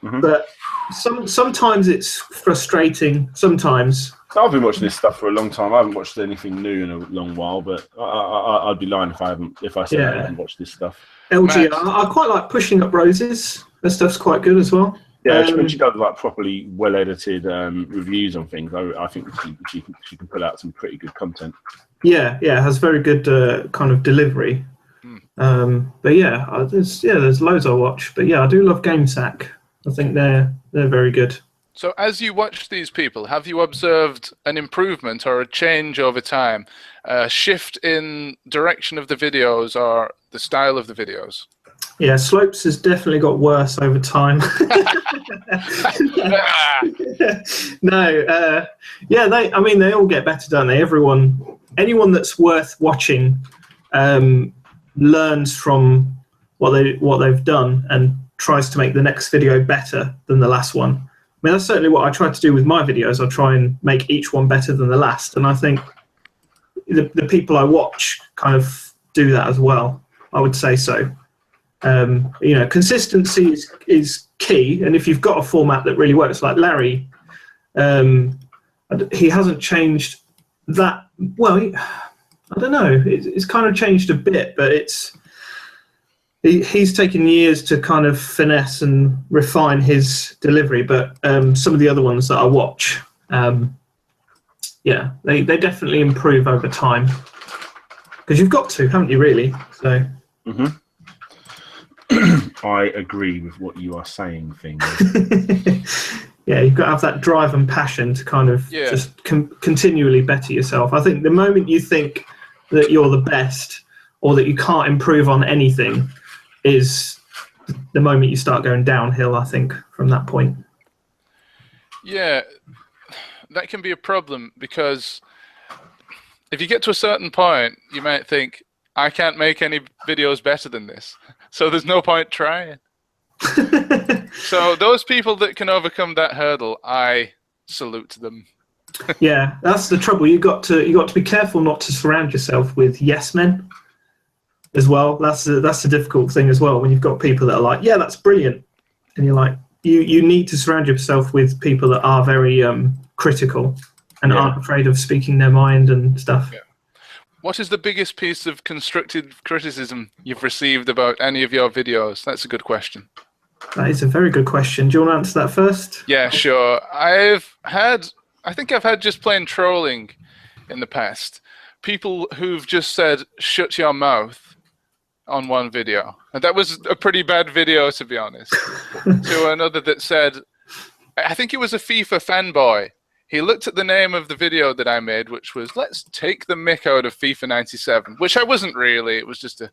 but sometimes it's frustrating. Sometimes. I've been watching this stuff for a long time. I haven't watched anything new in a long while, but I'd be lying if I said I haven't watched this stuff. LGR, I quite like Pushing Up Roses. That stuff's quite good as well. Yeah, when she does like properly well edited reviews on things, I think she can put out some pretty good content. Yeah, it has very good kind of delivery. But yeah, there's loads I watch. But yeah, I do love GameSack. I think they're very good. So as you watch these people, have you observed an improvement or a change over time? A shift in direction of the videos or the style of the videos? Yeah, Slopes has definitely got worse over time. They all get better, don't they? Anyone that's worth watching learns from what they've done and tries to make the next video better than the last one. I mean, that's certainly what I try to do with my videos. I try and make each one better than the last, and I think the people I watch kind of do that as well. I would say so. Consistency is key, and if you've got a format that really works, like Larry, he hasn't changed that well. I don't know. It's kind of changed a bit, but he's taken years to kind of finesse and refine his delivery. But some of the other ones that I watch, they definitely improve over time because you've got to, haven't you? Really, so. I agree with what you are saying, Thing. Yeah, you've got to have that drive and passion to kind of just continually better yourself. I think the moment you think that you're the best or that you can't improve on anything is the moment you start going downhill, I think, from that point. Yeah, that can be a problem because if you get to a certain point, you might think, I can't make any videos better than this, so there's no point trying. So those people that can overcome that hurdle, I salute them. Yeah, that's the trouble. You got to be careful not to surround yourself with yes men as well. That's the difficult thing as well when you've got people that are like, yeah, that's brilliant, and you're like, you need to surround yourself with people that are very critical and aren't afraid of speaking their mind and stuff. Yeah. What is the biggest piece of constructive criticism you've received about any of your videos? That's a good question. That is a very good question. Do you want to answer that first? Yeah, sure. I think I've had just plain trolling in the past. People who've just said, shut your mouth, on one video, and that was a pretty bad video, to be honest. To another that said, I think it was a FIFA fanboy. He looked at the name of the video that I made, which was "Let's Take the Mick Out of FIFA 97," which I wasn't really. It was just a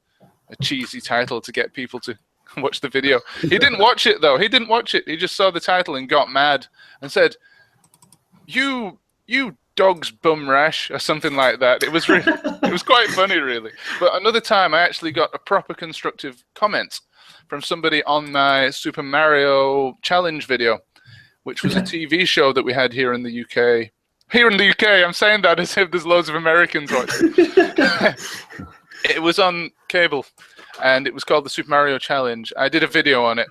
cheesy title to get people to watch the video. He didn't watch it, though. He didn't watch it. He just saw the title and got mad and said, You dog's bum rash," or something like that. It was really, it was quite funny, really. But another time, I actually got a proper constructive comment from somebody on my Super Mario Challenge video, which was a TV show that we had here in the UK. Here in the UK, I'm saying that as if there's loads of Americans watching. It was on cable, and it was called the Super Mario Challenge. I did a video on it,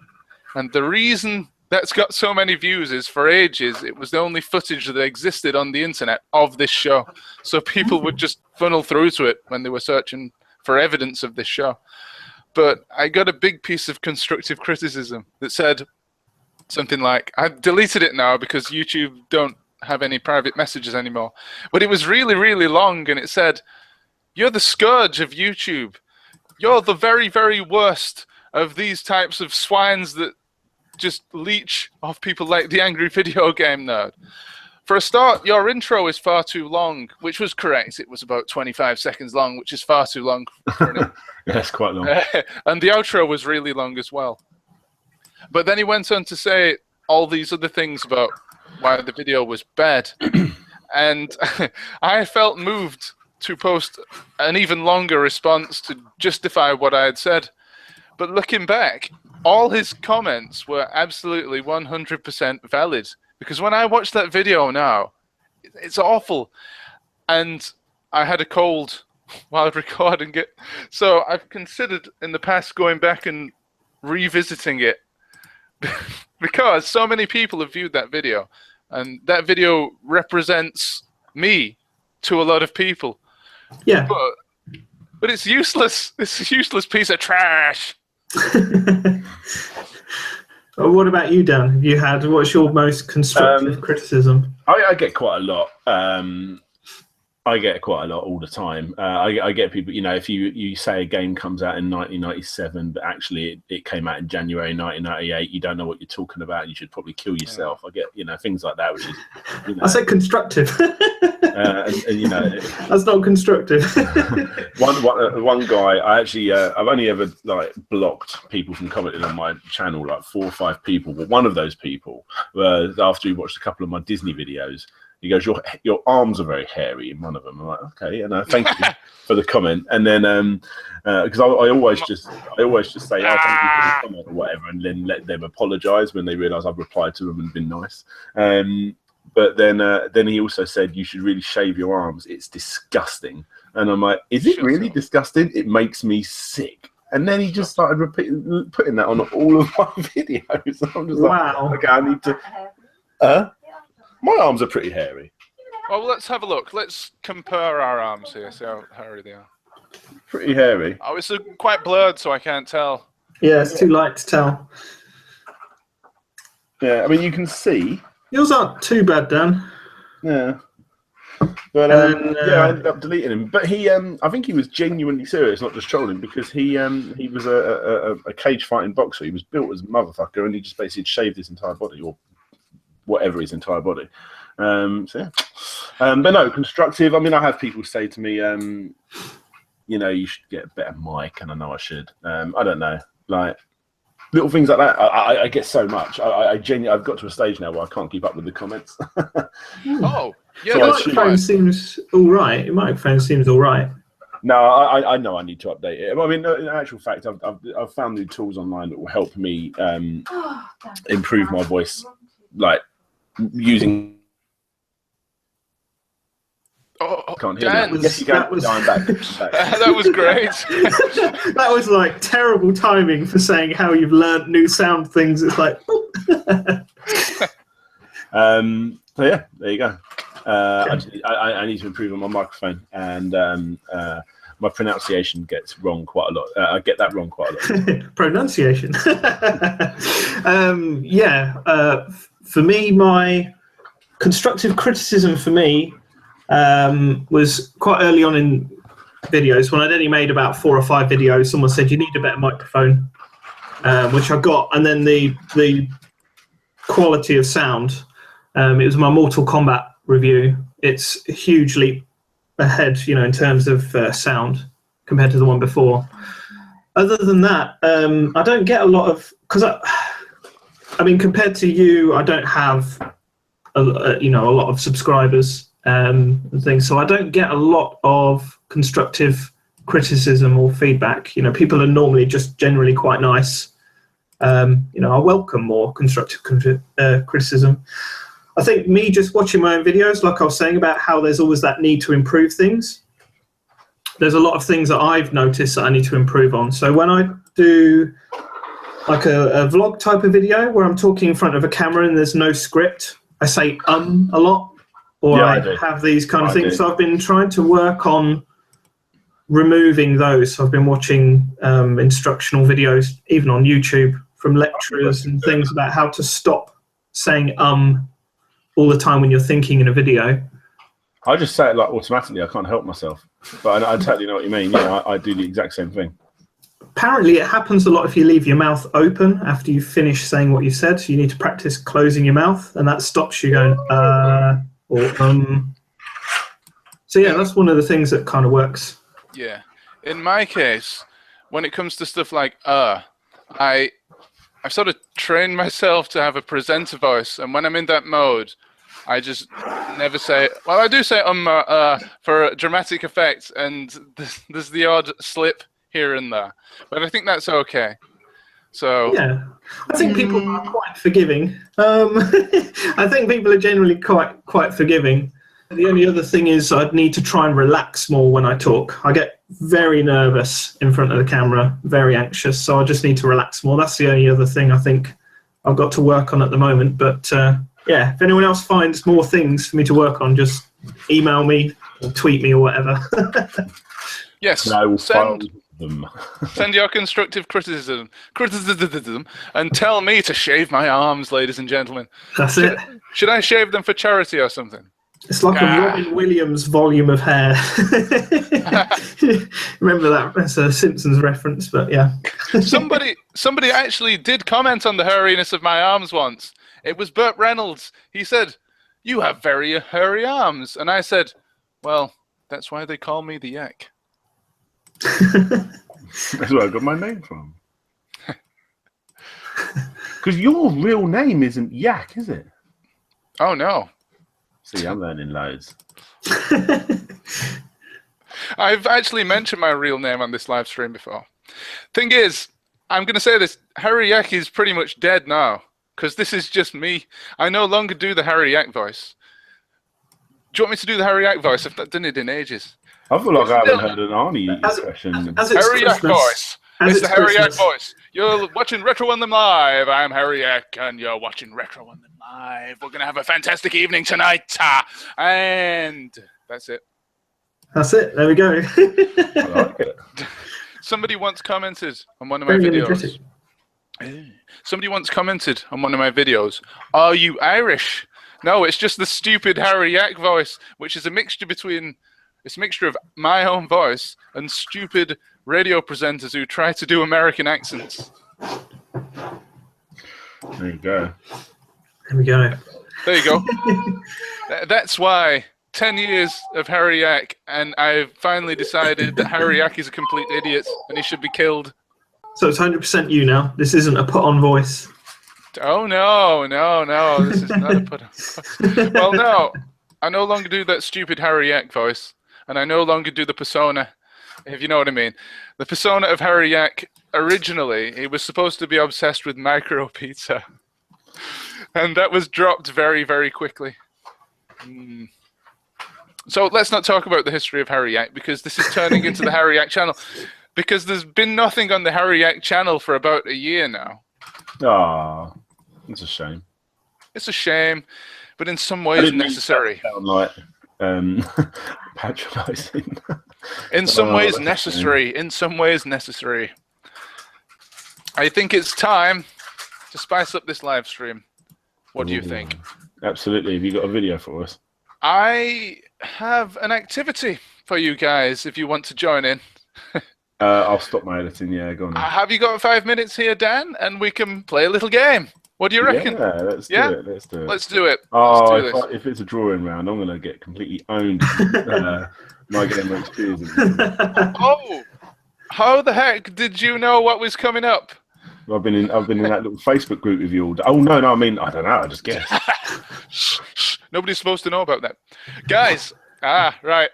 and the reason that's got so many views is for ages it was the only footage that existed on the internet of this show. So people would just funnel through to it when they were searching for evidence of this show. But I got a big piece of constructive criticism that said something like, I've deleted it now because YouTube don't have any private messages anymore. But it was really, really long, and it said, "You're the scourge of YouTube. You're the very, very worst of these types of swines that just leech off people like the Angry Video Game Nerd. For a start, your intro is far too long," which was correct. It was about 25 seconds long, which is far too long. Yeah, that's quite long. And the outro was really long as well. But then he went on to say all these other things about why the video was bad. And I felt moved to post an even longer response to justify what I had said. But looking back, all his comments were absolutely 100% valid. Because when I watch that video now, it's awful. And I had a cold while recording it. So I've considered in the past going back and revisiting it. Because so many people have viewed that video. And that video represents me to a lot of people. Yeah. But it's useless. It's a useless piece of trash. Well, what about you, Dan? What's your most constructive criticism? I get quite a lot. I get quite a lot all the time. I get people, if you say a game comes out in 1997, but actually it came out in January 1998, you don't know what you're talking about. You should probably kill yourself. I get, things like that, which is, I said constructive. and that's not constructive. one guy, I've only ever blocked people from commenting on my channel, like 4 or 5 people. But one of those people, after he watched a couple of my Disney videos, he goes, your arms are very hairy in one of them. I'm like, okay, and thank you for the comment. And then, because I always just say, oh, thank you for the comment or whatever, and then let them apologise when they realise I've replied to them and been nice. But then he also said, you should really shave your arms. It's disgusting. And I'm like, is it really disgusting? It makes me sick. And then he just started putting that on all of my videos. I'm just like, okay, I need to. My arms are pretty hairy. Well, let's have a look. Let's compare our arms here, see how hairy they are. Pretty hairy. Oh, it's quite blurred, so I can't tell. Yeah, it's too light to tell. Yeah, I mean, you can see. Yours aren't too bad, Dan. Yeah. But I ended up deleting him. But he, I think he was genuinely serious, not just trolling, because he was a cage fighting boxer. He was built as a motherfucker, and he just basically shaved his entire body, or whatever his entire body. So yeah. But no, constructive. I mean, I have people say to me, you should get a better mic, and I know I should. I don't know, like little things like that. I get so much. I genuinely, I've got to a stage now where I can't keep up with the comments. Oh, yeah. So your microphone seems all right. Your microphone seems all right. No, I know I need to update it. I mean, in actual fact, I've found new tools online that will help me improve my voice, like using. Can't hear Dan, me. Yes, you can. I'm back. That was great. That was like terrible timing for saying how you've learned new sound things. It's like. So yeah, there you go. I need to improve on my microphone, and my pronunciation gets wrong quite a lot. I get that wrong quite a lot. Pronunciation. For me, my constructive criticism for me was quite early on in videos. When I'd only made about 4 or 5 videos, someone said you need a better microphone, which I got, and then the quality of sound. It was my Mortal Kombat review. It's a huge leap ahead, you know, in terms of sound compared to the one before. Other than that, I don't get a lot of, because I mean, compared to you, I don't have you know, a lot of subscribers and things, so I don't get a lot of constructive criticism or feedback. You know, people are normally just generally quite nice. You know, I welcome more constructive criticism. I think me just watching my own videos, like I was saying about how there's always that need to improve things. There's a lot of things that I've noticed that I need to improve on. So when I do like a vlog type of video where I'm talking in front of a camera and there's no script, I say a lot, or Yeah, I have these kind of things. So I've been trying to work on removing those. So I've been watching instructional videos, even on YouTube, from lecturers and things about how to stop saying all the time when you're thinking in a video. I just say it like automatically. I can't help myself. But I totally know what you mean. Yeah, I do the exact same thing. Apparently, it happens a lot if you leave your mouth open after you finish saying what you said. So you need to practice closing your mouth, and that stops you going or So yeah, that's one of the things that kind of works. Yeah. In my case, when it comes to stuff like I've sort of trained myself to have a presenter voice, and when I'm in that mode, I just never say. Well, I do say for dramatic effect, and there's the odd slip here and there, but I think that's okay. So yeah, I think people are quite forgiving. I think people are generally quite forgiving. The only other thing is I'd need to try and relax more when I talk. I get very nervous in front of the camera, very anxious, so I just need to relax more. That's the only other thing I think I've got to work on at the moment. But yeah, if anyone else finds more things for me to work on, just email me or tweet me or whatever. Yes, I will find them. Send your constructive criticism, and tell me to shave my arms, ladies and gentlemen. That's it. Should I shave them for charity or something? It's like a Robin Williams volume of hair. Remember that? That's a Simpsons reference, but yeah. Somebody actually did comment on the hairiness of my arms once. It was Burt Reynolds. He said, "You have very hairy arms," and I said, "Well, that's why they call me the Yak." That's where I got my name from. Because your real name isn't Yak, is it? Oh no. See, I'm learning loads. I've actually mentioned my real name on this live stream before. Thing is, I'm going to say this, Harry Yak is pretty much dead now, because this is just me. I no longer do the Harry Yak voice. Do you want me to do the Harry Yak voice? I've not done it in ages. I feel like I haven't heard an Arnie expression. Harry Yak voice. It's the Harry Yak voice. You're watching Retrounlim Live. I'm Harry Yak, and you're watching Retrounlim Live. We're going to have a fantastic evening tonight. And that's it. That's it. There we go. I like it. Somebody once commented on one of my videos. Somebody once commented on one of my videos, "Are you Irish?" No, it's just the stupid Harry Yak voice, which is a mixture between... It's a mixture of my own voice and stupid radio presenters who try to do American accents. There you go. There we go. There you go. That's why 10 years of Harry Yak, and I've finally decided that Harry Yak is a complete idiot and he should be killed. So it's 100% you now. This isn't a put-on voice. Oh, no. This is not a put-on voice. Well, no. I no longer do that stupid Harry Yak voice. And I no longer do the persona, if you know what I mean. The persona of Harry Yak, originally, he was supposed to be obsessed with micro pizza. And that was dropped very, very quickly. So let's not talk about the history of Harry Yak, because this is turning into the Harry Yak channel. Because there's been nothing on the Harry Yak channel for about a year now. Ah, it's a shame. It's a shame, but in some ways necessary. Sound like patronizing. In some ways necessary. In some ways necessary. I think it's time to spice up this live stream. What do you think? Absolutely. Have you got a video for us? I have an activity for you guys if you want to join in. I'll stop my editing. Yeah, go on. Then. Have you got 5 minutes here, Dan? And we can play a little game. What do you reckon? Yeah, let's do it. Let's do it. Let's do it. Oh, Let's do if it's a drawing round, I'm gonna get completely owned. My game experience. Oh, how the heck did you know what was coming up? I've been in that little Facebook group with you all day. Oh no, I mean I don't know. I just guessed. Shh. Nobody's supposed to know about that, guys. Right.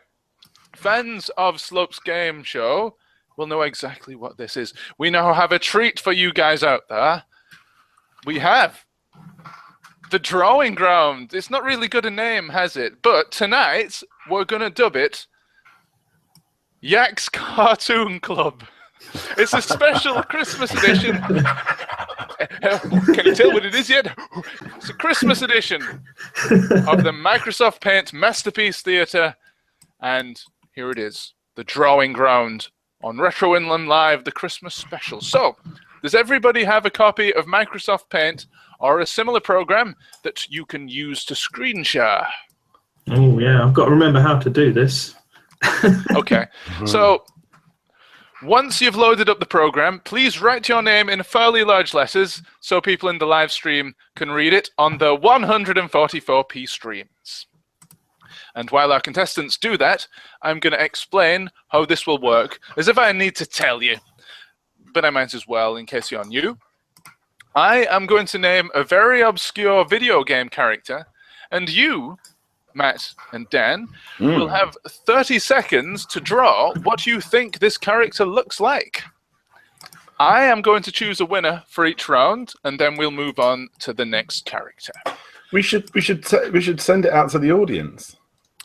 Fans of Slope's game show will know exactly what this is. We now have a treat for you guys out there. We have the Drawing Ground. It's not really good a name, has it? But tonight we're gonna dub it Yak's Cartoon Club. It's a special Christmas edition. Can you tell what it is yet? It's a Christmas edition of the Microsoft Paint Masterpiece Theater. And here it is, the Drawing Ground on Retrounlim Live, the Christmas special. So, does everybody have a copy of Microsoft Paint or a similar program that you can use to screen share? Oh, yeah, I've got to remember how to do this. Okay, so once you've loaded up the program, please write your name in fairly large letters so people in the live stream can read it on the 144p streams. And while our contestants do that, I'm going to explain how this will work, as if I need to tell you, but I might as well in case you're new. I am going to name a very obscure video game character, and you, Matt and Dan, will have 30 seconds to draw what you think this character looks like. I am going to choose a winner for each round, and then we'll move on to the next character. We should send it out to the audience.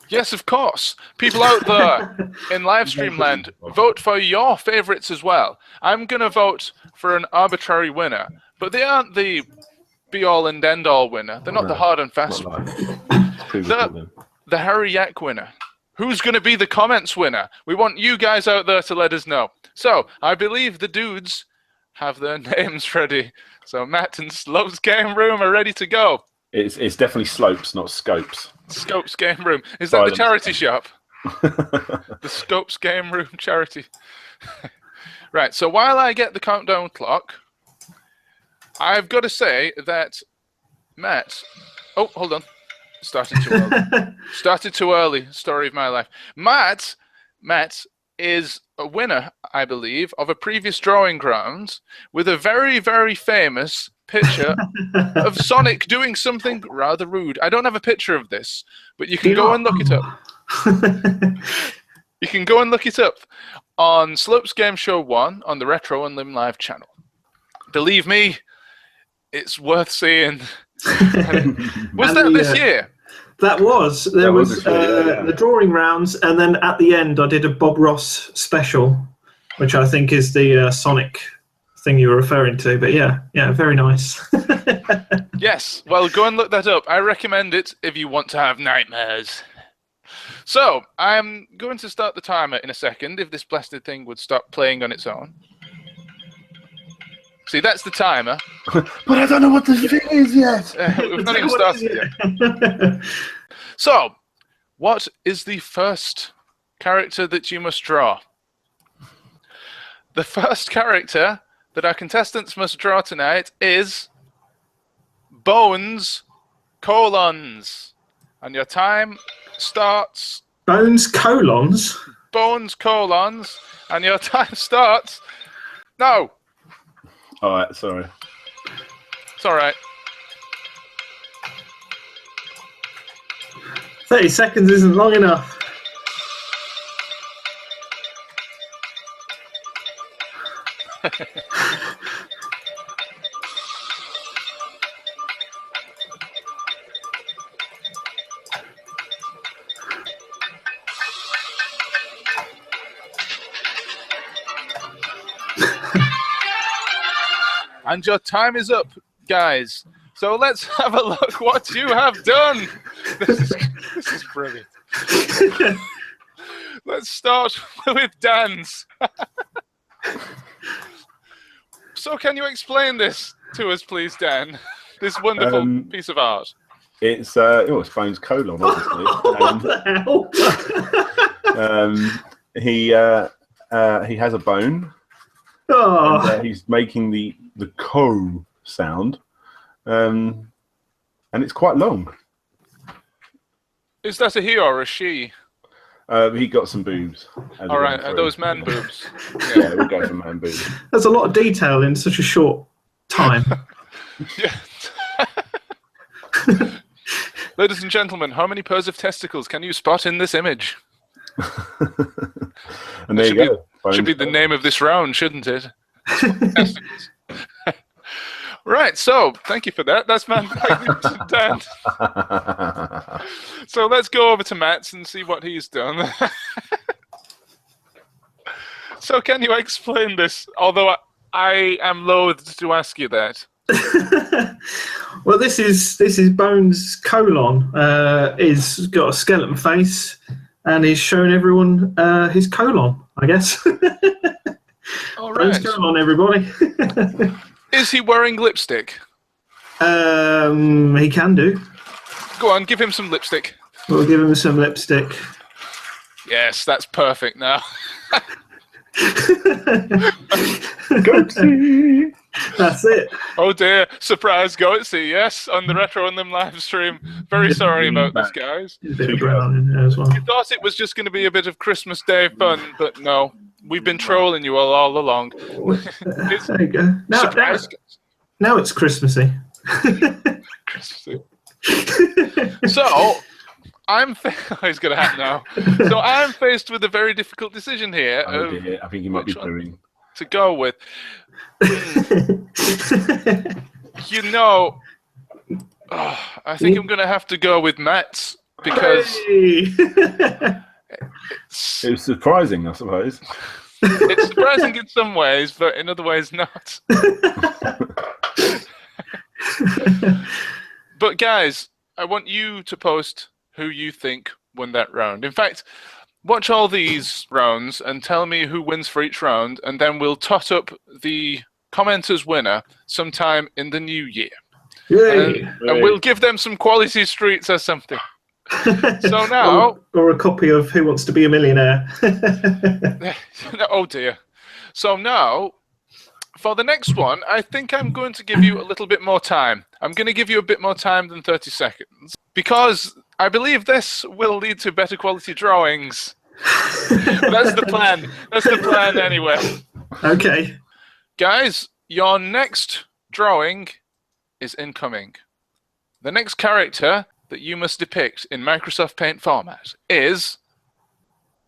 Yes, of course. People out there in live stream land, vote for your favorites as well. I'm going to vote for an arbitrary winner, but they aren't the be-all and end-all winner. They're not the hard and fast one. The Harry Yak winner. Who's going to be the comments winner? We want you guys out there to let us know. So, I believe the dudes have their names ready. So, Matt and Slope's Game Room are ready to go. It's definitely Slopes, not Scopes. Scopes Game Room. Is that the charity shop? The Scopes Game Room charity. Right, so while I get the countdown clock, I've got to say that Matt... Oh, hold on. Started too early. Started too early. Story of my life. Matt is a winner, I believe, of a previous Drawing Ground with a very, very famous picture of Sonic doing something rather rude. I don't have a picture of this, but you can go and look it up. You can go and look it up on Slopes Game Show 1 on the Retrounlim Live channel. Believe me, it's worth seeing. Was that this year? That was. There was the Drawing Rounds, and then at the end I did a Bob Ross special, which I think is the Sonic thing you were referring to. But yeah, very nice. Yes, well, go and look that up. I recommend it if you want to have nightmares. So, I'm going to start the timer in a second, if this blasted thing would stop playing on its own. See, that's the timer. But I don't know what the thing is yet. We've not even started yet. So, what is the first character that you must draw? The first character that our contestants must draw tonight is Bones colons. And your time starts... Bones colons? Bones colons. And your time starts... No! Alright, sorry. It's alright. 30 seconds isn't long enough. And your time is up, guys. So let's have a look what you have done. This is brilliant. Let's start with Dan's. So can you explain this to us, please, Dan? This wonderful piece of art. It's Bones colon, obviously. What the hell? He has a bone. Oh. And, he's making the co sound, and it's quite long. Is that a he or a she? He got some boobs. All right, are those man boobs? Yeah, we'll go for man boobs. There's a lot of detail in such a short time. Yeah. Ladies and gentlemen, how many pairs of testicles can you spot in this image? And there you go. Should be the name of this round, shouldn't it? Testicles. Right, so thank you for that. That's Magnificent. So let's go over to Matt's and see what he's done. So can you explain this? Although I am loath to ask you that. Well, this is Bones' colon. He's got a skeleton face, and he's showing everyone his colon, I guess. All right. Bones' colon, everybody. Is he wearing lipstick? He can do. Go on, give him some lipstick. We'll give him some lipstick. Yes, that's perfect now. Goatee. That's it. Oh dear, surprise goatee, yes, on the Retrounlim live stream. Very sorry about this, guys. There's a bit of brown in there as well. You thought it was just going to be a bit of Christmas Day fun, but no. We've been trolling you all along. There you go. Now it's Christmassy. Christmassy. So, he's got a hat now. So I'm faced with a very difficult decision here. Oh dear, I think he might be doing to go with. You know, I think I'm going to have to go with Matt's because it was surprising, I suppose. It's surprising in some ways, but in other ways not. But guys, I want you to post who you think won that round. In fact, watch all these rounds and tell me who wins for each round, and then we'll tot up the commenter's winner sometime in the new year. And we'll give them some quality streets or something. So now... or a copy of Who Wants to Be a Millionaire. Oh dear. So now, for the next one, I think I'm going to give you a little bit more time. I'm going to give you a bit more time than 30 seconds. Because I believe this will lead to better quality drawings. That's the plan. That's the plan anyway. Okay. Guys, your next drawing is incoming. The next character that you must depict in Microsoft Paint format is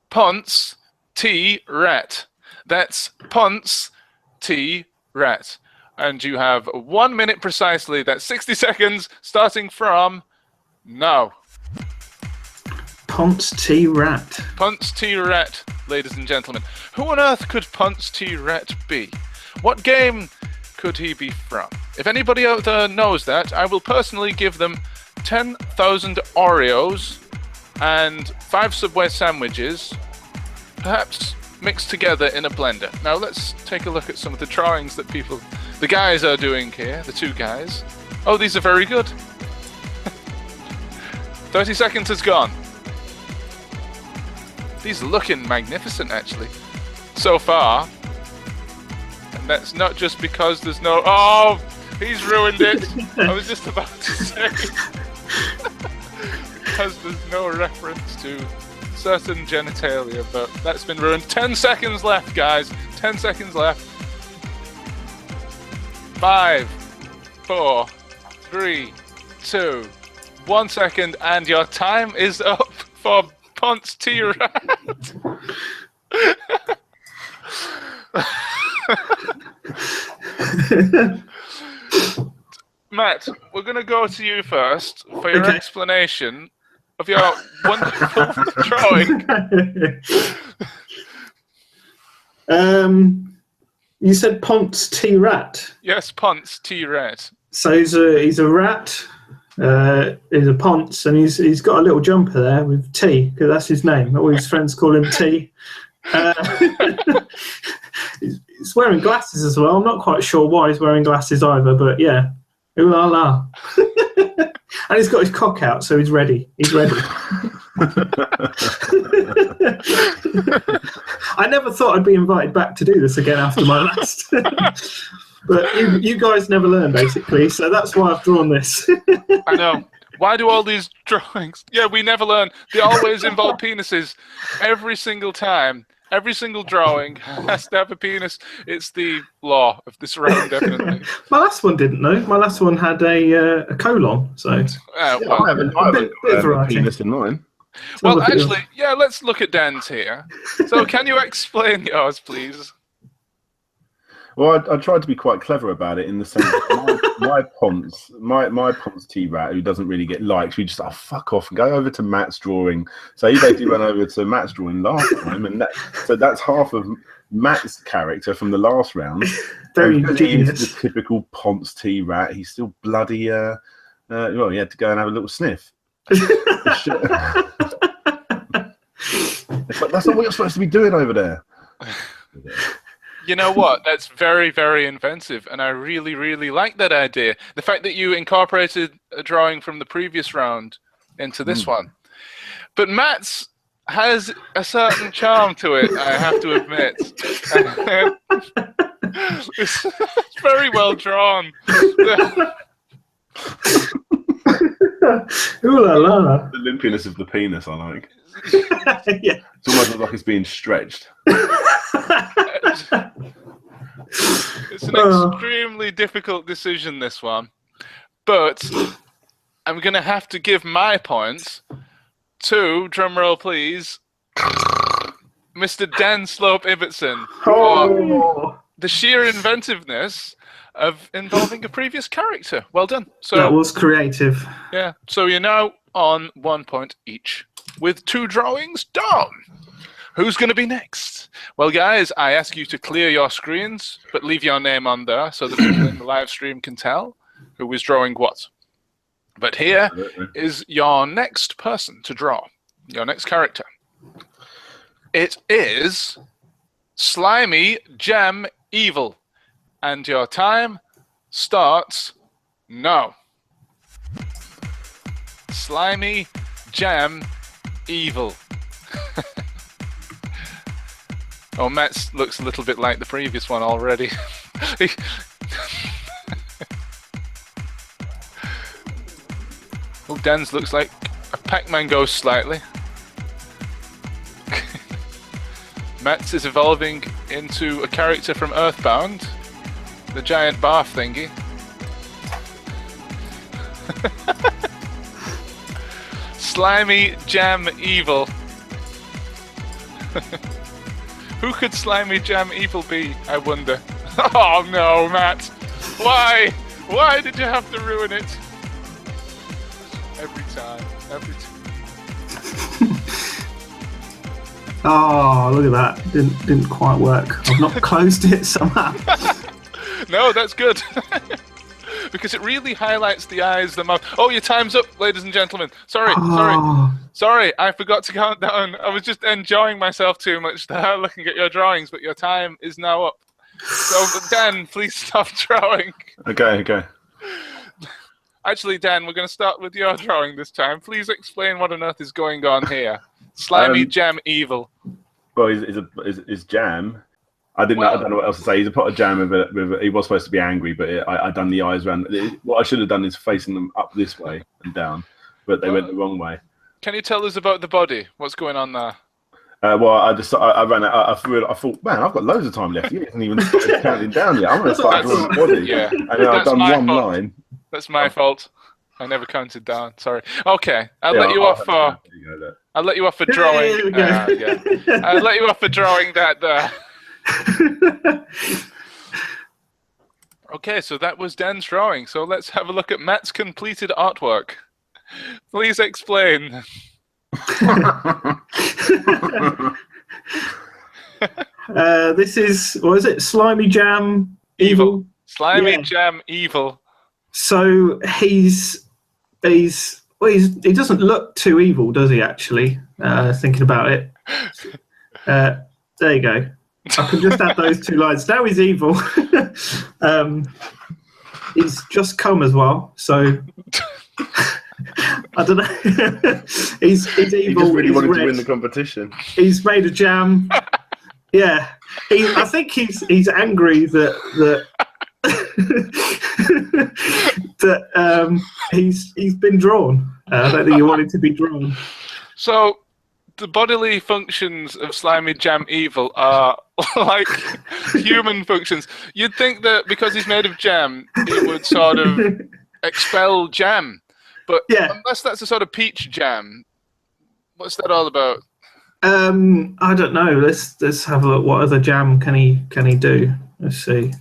Ponce T. Rat. That's Ponce T. Rat. And you have 1 minute precisely. That's 60 seconds starting from now. Ponce T. Rat. Ponce T. Rat, ladies and gentlemen. Who on earth could Ponce T. Rat be? What game could he be from? If anybody out there knows that, I will personally give them 10,000 Oreos and 5 Subway sandwiches, perhaps mixed together in a blender. Now let's take a look at some of the drawings that the guys are doing here, the two guys. Oh, these are very good. 30 seconds has gone. These are looking magnificent, actually, so far. And that's not just because there's no... Oh, he's ruined it. I was just about to say. Because there's no reference to certain genitalia, but that's been ruined. 10 seconds left, guys. 10 seconds left. 5, 4, 3, 2, 1 second, and your time is up for Ponce T. Rat. Matt, we're going to go to you first for your explanation of your wonderful drawing. You said Ponce T. Rat. Yes, Ponce T. Rat. So he's a rat. He's a Ponce, and he's got a little jumper there with T, because that's his name. All his friends call him T. He's wearing glasses as well. I'm not quite sure why he's wearing glasses either, but yeah. Ooh la la. And he's got his cock out, so he's ready. He's ready. I never thought I'd be invited back to do this again after my last. But you guys never learn, basically, so that's why I've drawn this. I know. Why do all these drawings? Yeah, we never learn. They always involve penises. Every single time. Every single drawing has to have a penis. It's the law of this round, definitely. My last one didn't, though. My last one had a colon, so... well, I haven't got a penis in mine. Well, actually, yeah, let's look at Dan's here. So can you explain yours, please? Well, I tried to be quite clever about it in the sense that my Ponce T-Rat, who doesn't really get likes, we just, fuck off and go over to Matt's drawing. So he basically went over to Matt's drawing last time, and so that's half of Matt's character from the last round. Very genius. genius. The typical Ponce T-Rat, he's still bloody, well, he had to go and have a little sniff. It's like, that's not what you're supposed to be doing over there. You know what? That's very, very inventive, and I really, really like that idea. The fact that you incorporated a drawing from the previous round into this one. But Matt's has a certain charm to it, I have to admit. It's very well drawn. Ooh la la. The limpiness of the penis, I like. Yeah. It's almost like it's being stretched. It's an extremely difficult decision, this one. But I'm going to have to give my points to, drumroll please, Mr. Dan Slope Ibbotson for the sheer inventiveness of involving a previous character. Well done. So that was creative. Yeah. So you're now on 1 point each, with 2 drawings done. Who's going to be next? Well, guys, I ask you to clear your screens, but leave your name on there so that people in the live stream can tell who is drawing what. But here is your next person to draw, your next character. It is Slimy Jam Evil, and your time starts now. Slimy Jam Evil. Oh, Matt's looks a little bit like the previous one already. Oh, Dan's looks like a Pac-Man ghost slightly. Matt's is evolving into a character from Earthbound, the giant barf thingy. Slimy Jam Evil. Who could Slimy Jam Evil be, I wonder? Oh no, Matt! Why? Why did you have to ruin it? Every time. Oh, look at that. Didn't quite work. I've not closed it somehow. No, that's good. Because it really highlights the eyes, the mouth. Oh, your time's up, ladies and gentlemen. Sorry, I forgot to count down. I was just enjoying myself too much there, looking at your drawings, but your time is now up. So, Dan, please stop drawing. Okay. Actually, Dan, we're going to start with your drawing this time. Please explain what on earth is going on here. Slimy Jam Evil. Well, his jam. I don't know what else to say. He's a pot of jam he was supposed to be angry, but I done the eyes around. What I should have done is facing them up this way and down, but they went the wrong way. Can you tell us about the body? What's going on there? Well, I ran out. I thought, man, I've got loads of time left. You haven't even started counting down yet. I'm going to start drawing the body. Yeah, and then I've done one line. That's my fault. I never counted down. Sorry. Okay, I'll let you off for drawing. Yeah. I'll let you off for drawing that there. Okay, so that was Dan's drawing. So let's have a look at Matt's completed artwork. Please explain. This is, what is it? Slimy Jam Evil? Slimy Jam Evil. So he doesn't look too evil, does he, actually? Thinking about it. There you go. I can just add those 2 lines. Now he's evil. He's just come as well, so I don't know. he's evil. He just really he's wanted red. to win the competition. He's made of jam. Yeah, I think he's angry that he's been drawn. I don't think he wanted to be drawn. So, the bodily functions of slimy jam evil are like human functions. You'd think that because he's made of jam, he would sort of expel jam. But unless that's a sort of peach jam, what's that all about? I don't know. Let's have a look. What other jam can he do? Let's see.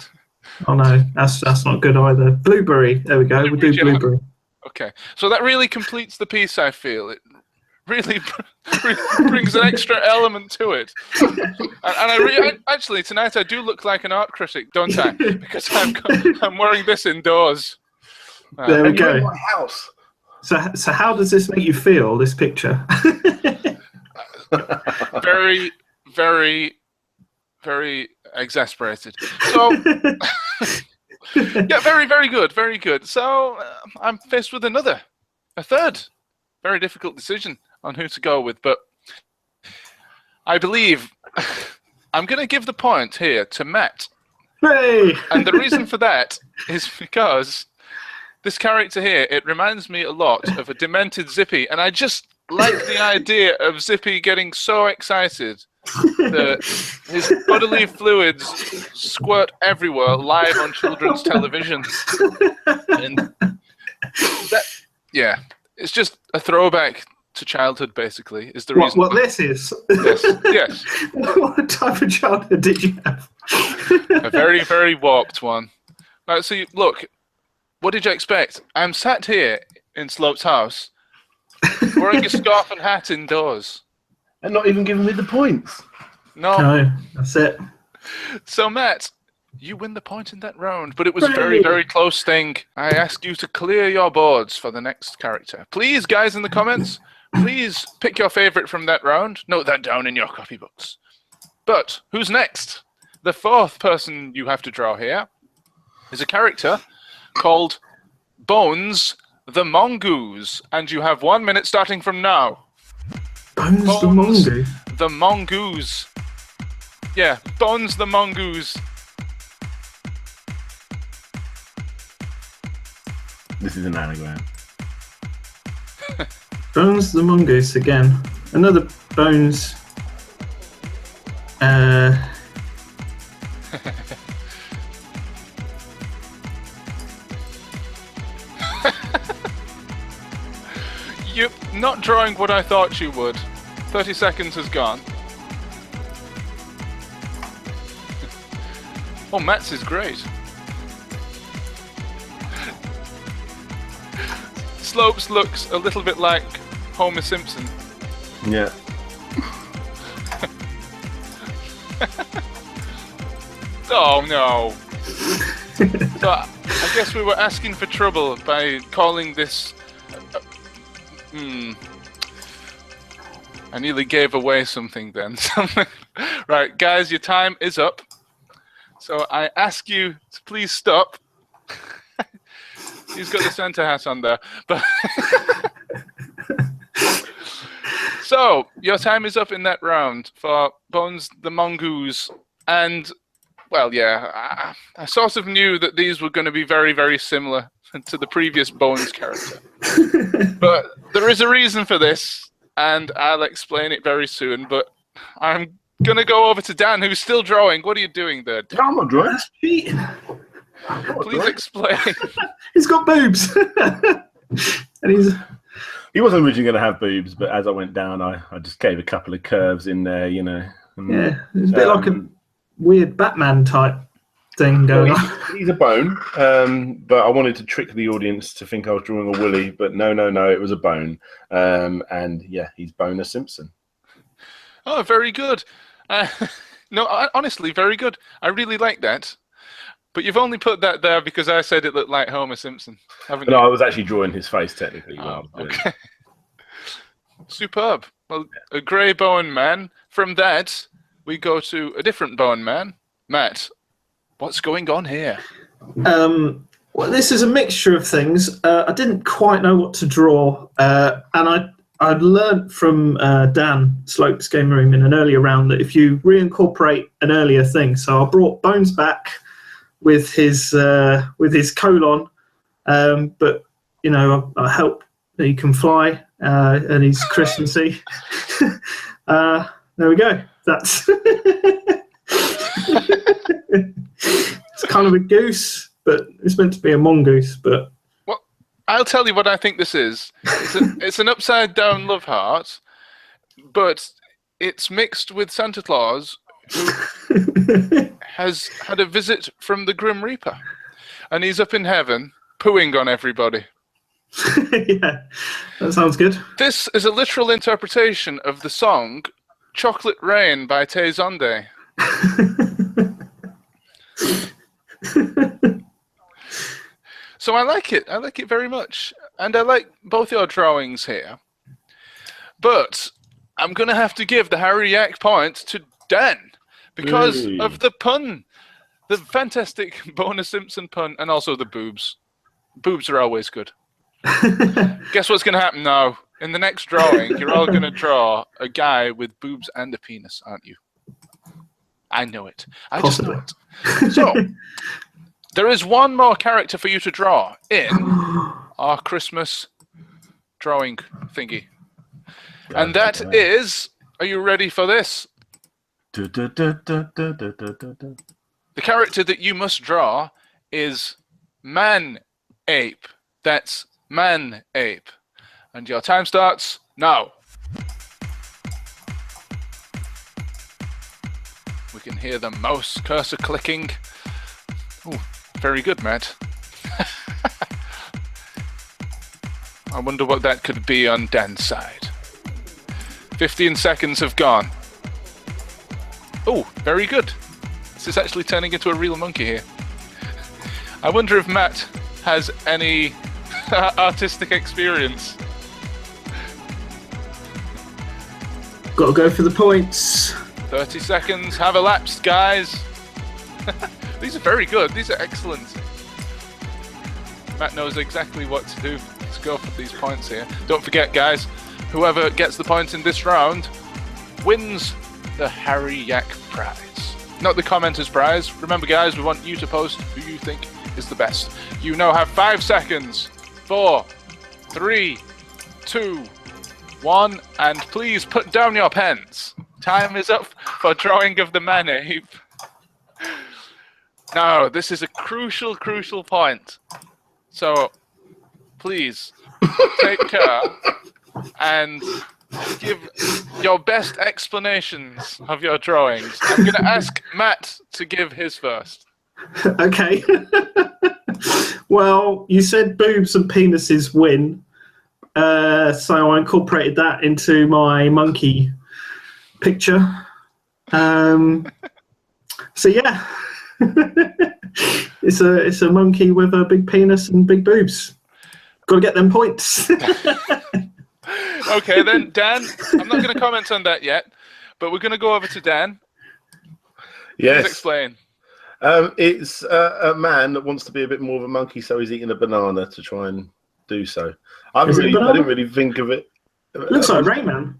Oh no, that's not good either. Blueberry. There we go. We'll do blueberry. Okay, so that really completes the piece. I feel it really brings an extra element to it. And actually tonight I do look like an art critic, don't I? Because I'm wearing this indoors. There we go. In my house. So how does this make you feel? This picture? Very, very, very exasperated. So, yeah, very, very good, very good. So, I'm faced with a third, very difficult decision on who to go with, but I believe I'm going to give the point here to Matt. Hey! And the reason for that is because this character here, it reminds me a lot of a demented Zippy, and I just like the idea of Zippy getting so excited that his bodily fluids squirt everywhere live on children's television. And that, yeah, it's just a throwback to childhood, basically, is the reason. What this is? Yes, yes. What type of childhood did you have? A very, very warped one. Right, so look, what did you expect? I'm sat here in Slope's house, wearing a scarf and hat indoors. And not even giving me the points. No, that's it. So, Matt, you win the point in that round, but it was a very, very close thing. I ask you to clear your boards for the next character. Please, guys in the comments, please pick your favourite from that round. Note that down in your copybooks. But who's next? The fourth person you have to draw here is a character called Bones the Mongoose, and you have 1 minute starting from now. Bones the Mongoose? The Mongoose. Yeah, Bones the Mongoose. This is an anagram. Bones the Mongoose again. Another Bones. You're not drawing what I thought you would. 30 seconds has gone. Oh, Matt's is great. Slopes looks a little bit like Homer Simpson. Yeah. Oh no. So I guess we were asking for trouble by calling this. I nearly gave away something then. Right, guys, your time is up. So I ask you to please stop. He's got the Santa hat on there. But so, your time is up in that round for Bones the Mongoose. And, well, yeah, I sort of knew that these were going to be very, very similar to the previous Bones character. But there is a reason for this, and I'll explain it very soon. But I'm going to go over to Dan, who's still drawing. What are you doing there, Dan? I'm not drawing. That's cheating. Please explain. He's got boobs. And he wasn't originally going to have boobs, but as I went down, I just gave a couple of curves in there, you know. And, yeah, it's a bit like a weird Batman type thing going on. He's a bone, but I wanted to trick the audience to think I was drawing a woolly, but no, it was a bone. And yeah, he's Boner Simpson. Oh, very good. No, honestly, very good. I really like that. But you've only put that there because I said it looked like Homer Simpson, haven't you? No, I was actually drawing his face technically. Oh, okay. Superb. Well, a grey bone man. From that, we go to a different bone man. Matt, what's going on here? Well, this is a mixture of things. I didn't quite know what to draw, and I'd learnt from Dan Slope's Game Room in an earlier round that if you reincorporate an earlier thing, so I brought Bones back with his colon, but you know I hope that he can fly and he's Christmassy. There we go. That's it's kind of a goose, but it's meant to be a mongoose. But well, I'll tell you what I think this is. It's an upside down love heart, but it's mixed with Santa Claus, who has had a visit from the Grim Reaper, and he's up in heaven pooing on everybody. Yeah, that sounds good. This is a literal interpretation of the song "Chocolate Rain" by Tay Zonde. So I like it. I like it very much. And I like both your drawings here. But I'm going to have to give the Harry Yak point to Dan because of the pun. The fantastic bonus Simpson pun and also the boobs. Boobs are always good. Guess what's going to happen now? In the next drawing, you're all going to draw a guy with boobs and a penis, aren't you? I know it. I just know it. So, there is one more character for you to draw in our Christmas drawing thingy. And that is, are you ready for this? The character that you must draw is Man Ape. That's Man Ape. And your time starts now. We can hear the mouse cursor clicking. Ooh, very good, Matt. I wonder what that could be on Dan's side. 15 seconds have gone. Oh, very good. This is actually turning into a real monkey here. I wonder if Matt has any artistic experience. Got to go for the points. 30 seconds have elapsed, guys. These are very good. These are excellent. Matt knows exactly what to do to go for these points here. Don't forget, guys, whoever gets the points in this round wins the Harry Yak prize. Not the commenters prize. Remember, guys, we want you to post who you think is the best. You now have 5 seconds. 4, 3, 2, 1, and please put down your pens. Time is up for drawing of the Man Ape. Now, this is a crucial point. So, please, take care and give your best explanations of your drawings. I'm going to ask Matt to give his first. Okay. Well, you said boobs and penises win. So I incorporated that into my monkey picture. So yeah. It's a monkey with a big penis and big boobs. Got to get them points. Okay, then, Dan, I'm not going to comment on that yet, but we're going to go over to Dan. Yes. Please explain. It's a man that wants to be a bit more of a monkey, so he's eating a banana to try and do so. I didn't really think of it. Looks like Rayman.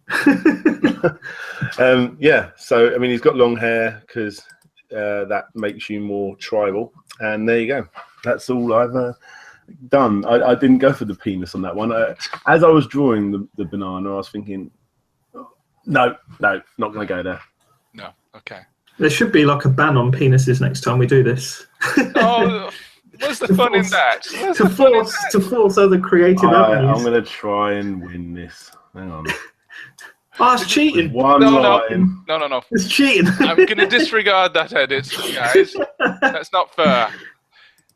Yeah, so, I mean, he's got long hair because that makes you more tribal. And there you go. That's all I've done. I didn't go for the penis on that one. As I was drawing the banana, I was thinking, no, not going to go there. No, okay. There should be like a ban on penises next time we do this. Oh, what's the fun in that? To force other creative avenues. I'm going to try and win this. Hang on. Oh, it's cheating. One line. No. It's cheating. I'm going to disregard that edit, guys. That's not fair.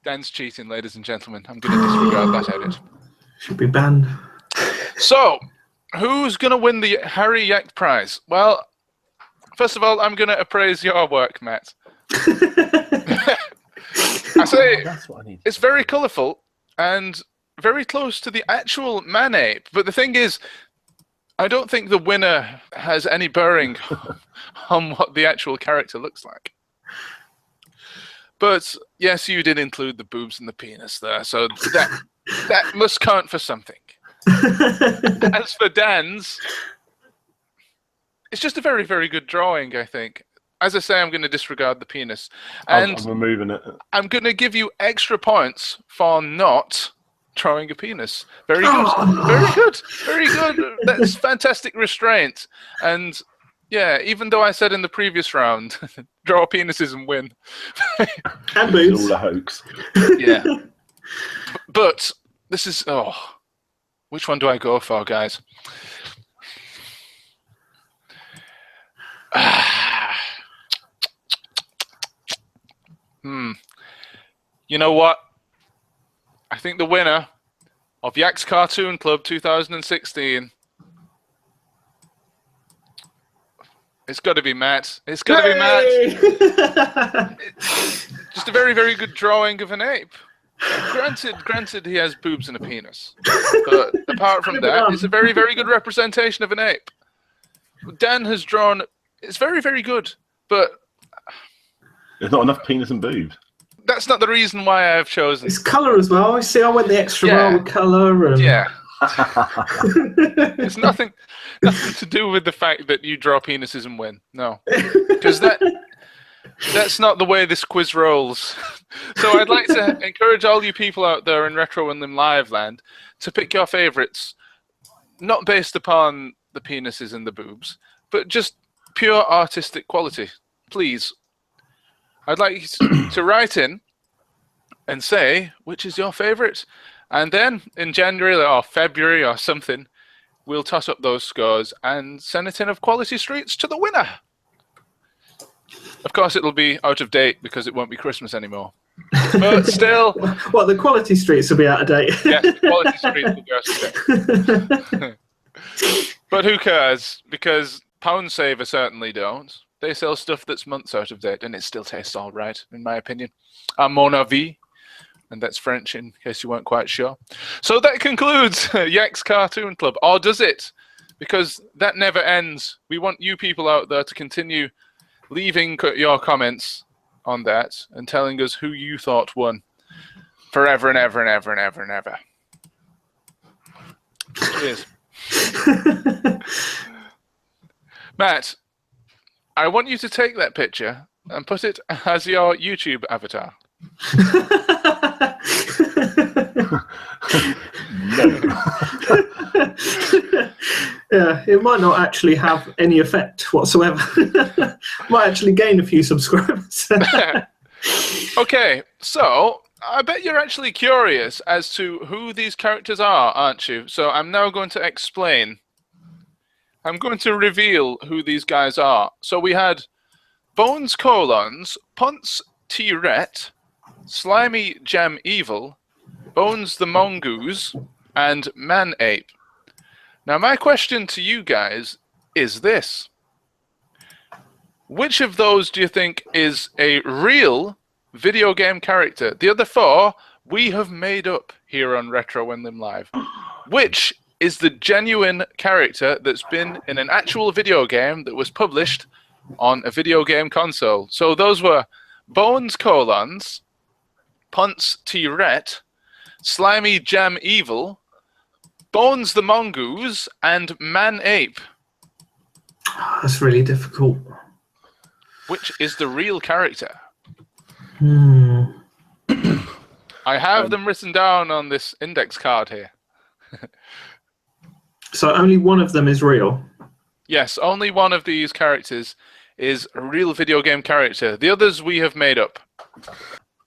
Dan's cheating, ladies and gentlemen. I'm going to disregard that edit. Should be banned. So, who's going to win the Harry Yak prize? Well, first of all, I'm going to appraise your work, Matt. I say it's very colourful and very close to the actual Man Ape. But the thing is, I don't think the winner has any bearing on what the actual character looks like. But yes, you did include the boobs and the penis there, so that must count for something. As for Dan's, it's just a very, very good drawing, I think. As I say, I'm going to disregard the penis. And I'm removing it. I'm going to give you extra points for not drawing a penis. Very good. Very good. Very good. That's fantastic restraint. And yeah, even though I said in the previous round, draw penises and win. And boobs. It's all a hoax. Yeah. But this is... Oh, which one do I go for, guys? You know what? I think the winner of Yak's Cartoon Club 2016... It's got to be Matt. It's got to be Matt. Just a very, very good drawing of an ape. Granted, he has boobs and a penis. But apart from that, it's a very, very good representation of an ape. Dan has drawn... It's very, very good, but... There's not enough penis and boobs. That's not the reason why I've chosen... It's colour as well. I see I went the extra mile with colour. And... Yeah. It's nothing to do with the fact that you draw penises and win. No. Because that's not the way this quiz rolls. So I'd like to encourage all you people out there in Retrounlim Live Land to pick your favourites, not based upon the penises and the boobs, but just pure artistic quality. Please. I'd like you to write in and say which is your favourite. And then in January or February or something, we'll toss up those scores and send it in of Quality Streets to the winner. Of course, it'll be out of date because it won't be Christmas anymore. But still... What, the Quality Streets will be out of date? Yes, the Quality Streets will be out of date. But who cares? Because Pound Saver certainly don't. They sell stuff that's months out of date, and it still tastes all right, in my opinion. À mon avis. And that's French, in case you weren't quite sure. So that concludes Yak's Cartoon Club. Or does it? Because that never ends. We want you people out there to continue leaving your comments on that and telling us who you thought won forever and ever and ever and ever and ever. Cheers. Matt, I want you to take that picture and put it as your YouTube avatar. Yeah, it might not actually have any effect whatsoever. Might actually gain a few subscribers. Okay, so I bet you're actually curious as to who these characters are, aren't you? So I'm now going to explain. I'm going to reveal who these guys are. So we had Bones Colons, Ponce T-Ret, Slimy Jam Evil, Bones the Mongoose, and Man Ape. Now my question to you guys is this. Which of those do you think is a real video game character? The other four we have made up here on Retrounlim Live. Which is the genuine character that's been in an actual video game that was published on a video game console? So those were Bones Colons, Ponce T-Ret, Slimy Jam Evil, Bones the Mongoose, and Man Ape. That's really difficult. Which is the real character? I have them written down on this index card here. So only one of them is real? Yes, only one of these characters is a real video game character. The others we have made up.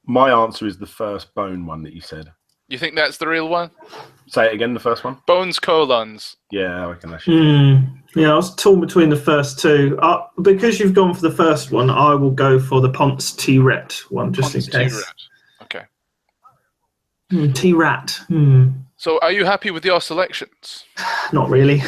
My answer is the first bone one that you said. You think that's the real one? Say it again, the first one. Bones Colons. Yeah, I reckon that should. Yeah, I was torn between the first two. Because you've gone for the first one, I will go for the Ponce T-Ret one, just Ponce in case. T-Ret. Okay. T-Rat. So are you happy with your selections? Not really.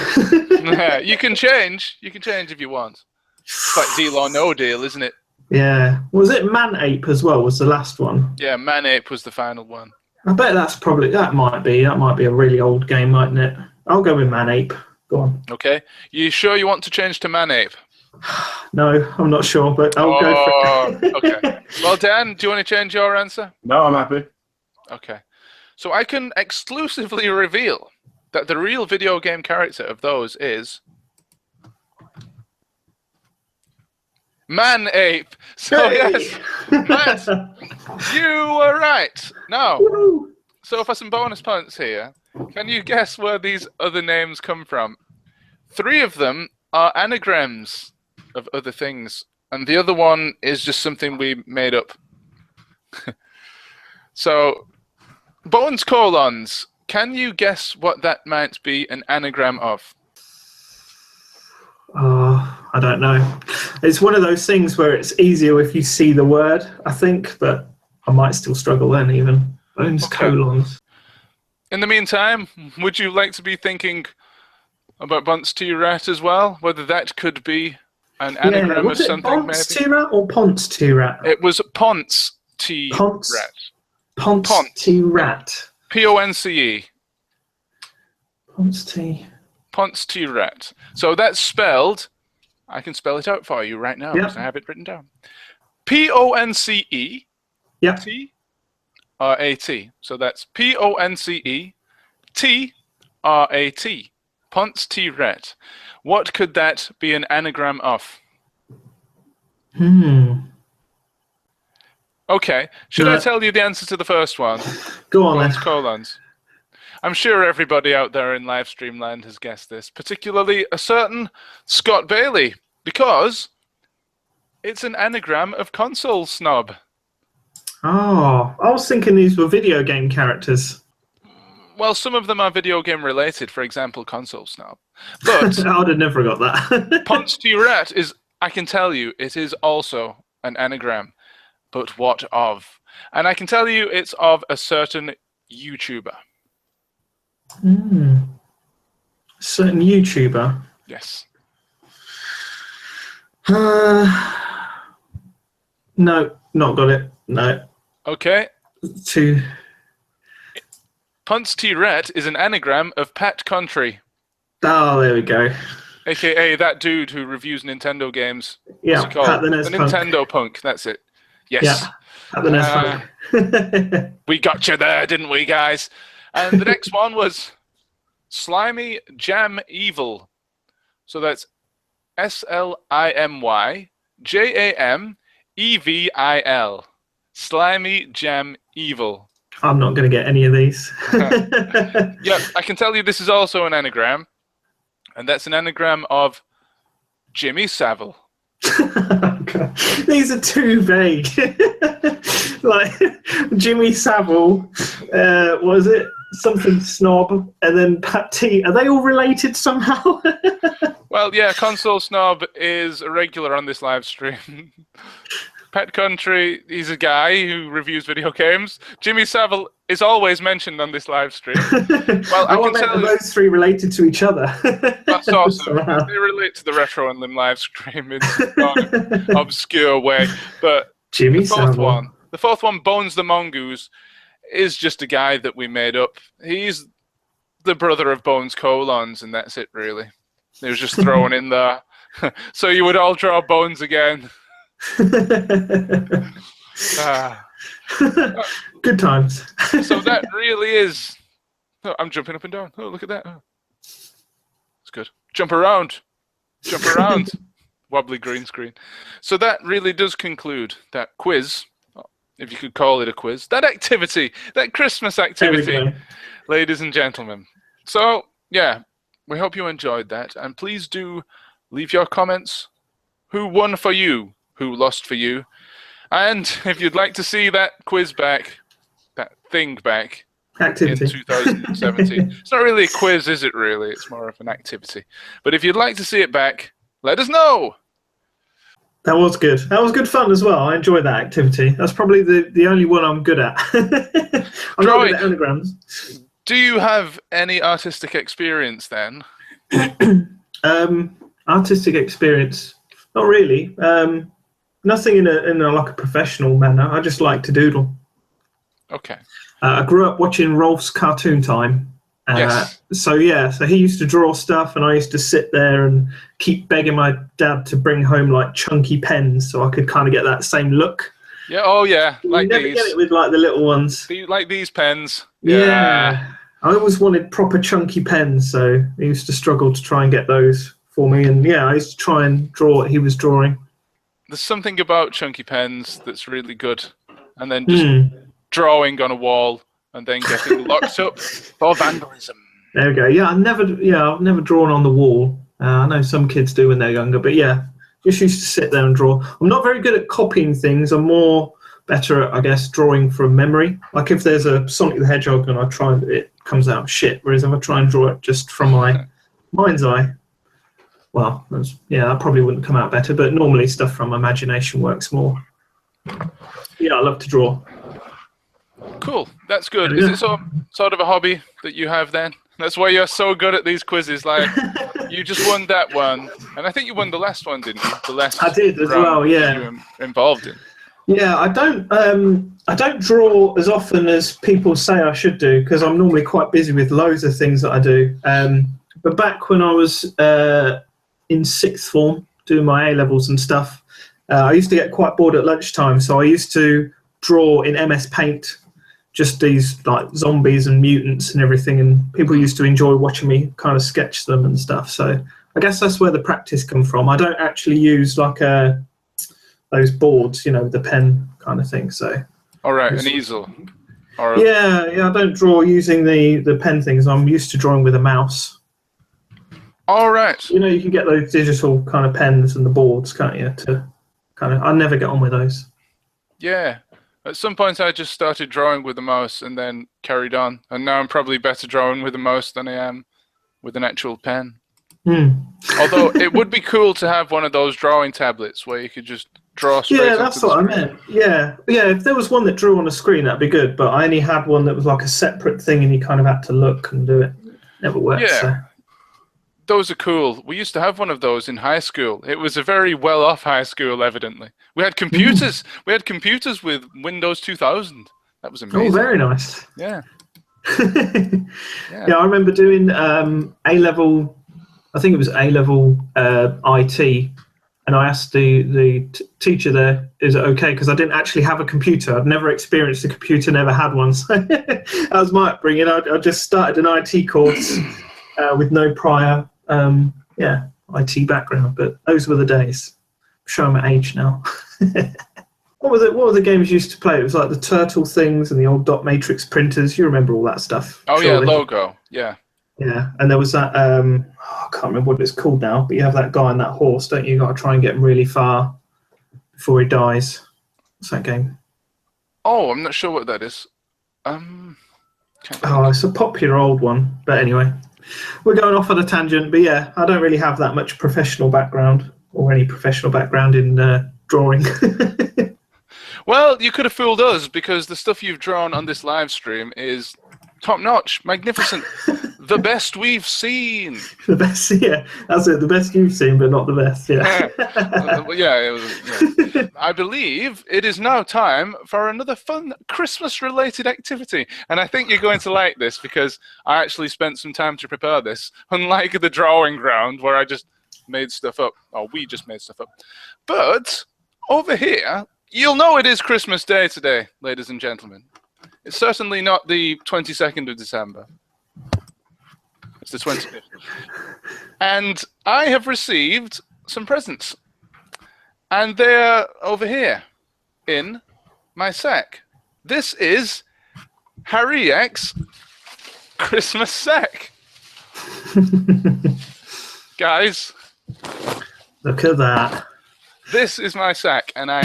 You can change. You can change if you want. It's like deal or no deal, isn't it? Yeah. Was it Man Ape as well, was the last one? Yeah, Man Ape was the final one. I bet that might be a really old game, mightn't it? I'll go with Man Ape. Go on. Okay. You sure you want to change to Man Ape? No, I'm not sure, but I'll go for it. Okay. Well, Dan, do you want to change your answer? No, I'm happy. Okay. So I can exclusively reveal that the real video game character of those is Man Ape. So yes, Matt, you were right. Now, so for some bonus points here, can you guess where these other names come from? 3 of them are anagrams of other things, and the other one is just something we made up. So, Bones colons. Can you guess what that might be an anagram of? Oh, I don't know. It's one of those things where it's easier if you see the word, I think, but I might still struggle then even. Bones colons. In the meantime, would you like to be thinking about Bunce T Rat as well? Whether that could be an anagram of something, maybe? Ponce T Rat or Ponce T Rat? It was Ponce T Rat. Ponce T Rat. Ponce. Ponce T. Ponce T Rat. So that's spelled. I can spell it out for you right now because I have it written down. Ponce. Yep. T R-A-T. So that's Ponce T-R-A-T. Ponce T Rat. What could that be an anagram of? Okay. Should I tell you the answer to the first one? Go on, Ponce colons. I'm sure everybody out there in live stream land has guessed this, particularly a certain Scott Bailey, because it's an anagram of console snob. Oh, I was thinking these were video game characters. Well, some of them are video game related, for example, console snob. But I would have never got that. Ponce T Rat is, I can tell you, it is also an anagram. But what of? And I can tell you it's of a certain YouTuber. Certain YouTuber. Yes. No, not got it. No. Okay. Two. Ponce T Rat is an anagram of Pat Country. Oh, there we go. AKA that dude who reviews Nintendo games. Yeah, What's it called? Pat the NES Punk. Nintendo Punk. That's it. Yes. Yeah, Pat the NES Punk. We got you there, didn't we, guys? And the next one was Slimy Jam Evil. So that's SLIMY JAMEVIL. Slimy Jam Evil. I'm not going to get any of these. Yeah, I can tell you this is also an anagram. And that's an anagram of Jimmy Savile. These are too vague. Like Jimmy Savile, what is it? Something snob, and then Pat T. Are they all related somehow? Well, yeah, Console Snob is a regular on this live stream. Pat Country, he's a guy who reviews video games. Jimmy Savile is always mentioned on this live stream. Well, I can tell you, those three related to each other. That's awesome. They relate to the Retrounlim live stream in some obscure way. But Jimmy the fourth one, Bones the Mongoose, is just a guy that we made up. He's the brother of Bones Colons, and that's it, really. He was just thrown in there. So you would all draw Bones again. Good times. So that really is. Oh, I'm jumping up and down. Oh, look at that. Oh. It's good. Jump around. Jump around. Wobbly green screen. So that really does conclude that quiz, if you could call it a quiz. That activity, that Christmas activity, ladies and gentlemen. So, yeah, we hope you enjoyed that. And please do leave your comments. Who won for you? Who lost for you? And if you'd like to see that quiz back, that thing back activity in 2017. It's not really a quiz, is it really? It's more of an activity. But if you'd like to see it back, let us know. That was good. That was good fun as well. I enjoyed that activity. That's probably the only one I'm good at. I'm not good at anagrams. Do you have any artistic experience then? Artistic experience? Not really. Nothing in a like a professional manner. I just like to doodle. Okay. I grew up watching Rolf's Cartoon Time. Yes. So he used to draw stuff, and I used to sit there and keep begging my dad to bring home like chunky pens so I could kind of get that same look. Yeah. Oh yeah. You Like never these. get it with like the little ones. Like these pens. Yeah. I always wanted proper chunky pens, so I used to struggle to try and get those for me. And yeah, I used to try and draw what he was drawing. There's something about chunky pens that's really good, and then just drawing on a wall and then getting locked up for vandalism. There we go. Yeah, I've never drawn on the wall. I know some kids do when they're younger, but yeah, just used to sit there and draw. I'm not very good at copying things. I'm more better at, I guess, drawing from memory. Like if there's a Sonic the Hedgehog and I try and it comes out shit, whereas if I try and draw it just from my mind's eye, well, that probably wouldn't come out better, but normally stuff from imagination works more. Yeah, I love to draw. Cool, that's good. Is it sort of a hobby that you have then? That's why you're so good at these quizzes. Like, you just won that one, and I think you won the last one, didn't you? The last I did as well, yeah. You were involved in. Yeah, I don't draw as often as people say I should do because I'm normally quite busy with loads of things that I do. But back when I was in sixth form doing my A-levels and stuff, I used to get quite bored at lunchtime, so I used to draw in MS Paint just these like zombies and mutants and everything, and people used to enjoy watching me kind of sketch them and stuff. So I guess that's where the practice comes from. I don't actually use like those boards, the pen kind of thing. So all right, an easel. Yeah, I don't draw using the pen things. I'm used to drawing with a mouse. All right. You can get those digital kind of pens and the boards, can't you? I never get on with those. Yeah. At some point, I just started drawing with a mouse and then carried on. And now I'm probably better drawing with a mouse than I am with an actual pen. Although it would be cool to have one of those drawing tablets where you could just draw straight Yeah, onto that's the what screen. I meant. Yeah. If there was one that drew on a screen, that'd be good. But I only had one that was like a separate thing, and you kind of had to look and do it. Never worked. Yeah. So. Those are cool. We used to have one of those in high school. It was a very well-off high school, evidently. We had computers. We had computers with Windows 2000. That was amazing. Oh, very nice. Yeah. Yeah, I remember doing A-level. I think it was A-level IT, and I asked the teacher there, "Is it okay?" Because I didn't actually have a computer. I'd never experienced a computer, never had one. So that was my upbringing. I just started an IT course with no prior IT background, but those were the days. Show my age now. What were the games you used to play? It was like the turtle things and the old dot matrix printers. You remember all that stuff? Oh surely. yeah, Logo. Yeah. Yeah, and there was that. I can't remember what it's called now, but you have that guy on that horse, don't you? You got to try and get him really far before he dies. What's that game? Oh, I'm not sure what that is. It's a popular old one, but anyway. We're going off on a tangent, but yeah, I don't really have that much professional background or any professional background in drawing. Well, you could have fooled us because the stuff you've drawn on this live stream is top-notch, magnificent, the best we've seen. The best, yeah, that's it. The best you've seen, but not the best. Yeah. Yeah. I believe it is now time for another fun Christmas-related activity, and I think you're going to like this because I actually spent some time to prepare this, unlike the drawing ground where I just made stuff up, or we just made stuff up. But over here, you'll know it is Christmas Day today, ladies and gentlemen. It's certainly not the 22nd of December. It's the 25th. And I have received some presents. And they're over here in my sack. This is Harry-X Christmas sack. Guys. Look at that. This is my sack, and I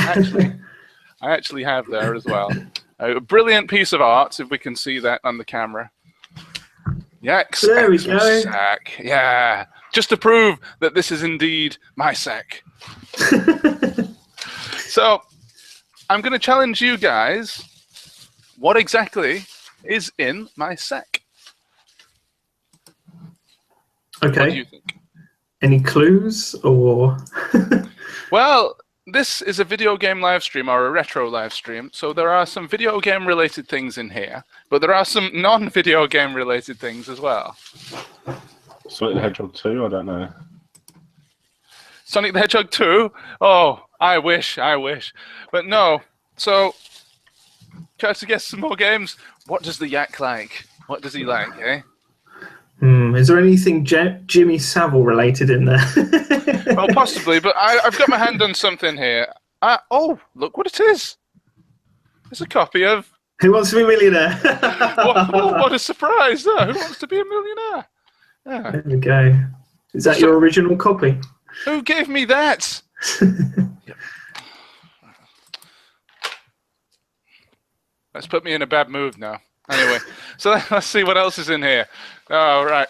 actually have there as well. A brilliant piece of art, if we can see that on the camera. Yes, there we go. Sack. Yeah, just to prove that this is indeed my sack. So, I'm going to challenge you guys. What exactly is in my sack? Okay. What do you think? Any clues or? Well, this is a video game live stream or a retro live stream, so there are some video game related things in here, but there are some non-video game related things as well. Sonic the Hedgehog 2? I don't know. Sonic the Hedgehog 2? Oh, I wish. But no. So, try to guess some more games. What does the yak like? What does he like, eh? Is there anything Jimmy Savile related in there? Well, possibly, but I've got my hand on something here. Oh, look what it is. It's a copy of... Who Wants to Be a Millionaire? what a surprise. Who Wants to Be a Millionaire? Yeah. There we go. Is that your original copy? Who gave me that? Let's put me in a bad mood now. Anyway, so let's see what else is in here. Oh, right.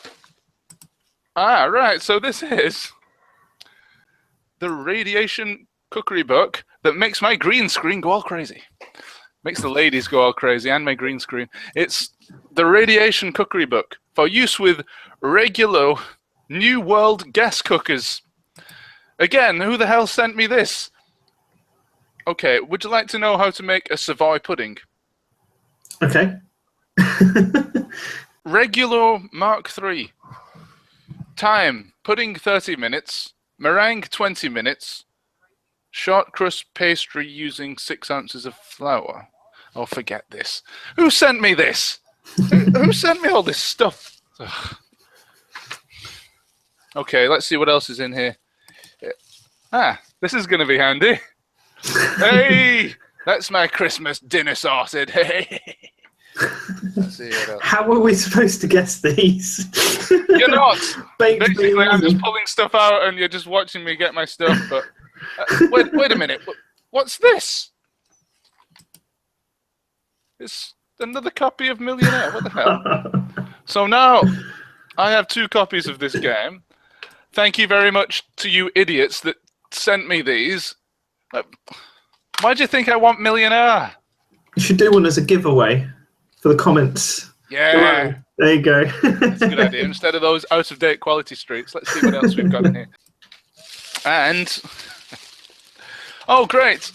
Right. So this is the radiation cookery book that makes my green screen go all crazy. Makes the ladies go all crazy and my green screen. It's the radiation cookery book for use with regular New World gas cookers. Again, who the hell sent me this? Okay, would you like to know how to make a Savoy pudding? Okay. Regular Mark III. Time, pudding 30 minutes, meringue 20 minutes, short crust pastry using 6 ounces of flour. Oh, forget this. Who sent me this? Who sent me all this stuff? Ugh. Okay, let's see what else is in here. This is going to be handy. Hey, that's my Christmas dinner sorted. Hey. Let's see what else. How are we supposed to guess these? You're not. Basically, I'm just pulling stuff out and you're just watching me get my stuff. But wait a minute. What's this? It's another copy of Millionaire. What the hell? So now I have 2 copies of this game. Thank you very much to you idiots that sent me these. Why do you think I want Millionaire? You should do one as a giveaway for the comments. Yeah. There you go. That's a good idea. Instead of those out-of-date quality streaks, let's see what else we've got in here. And... oh, great.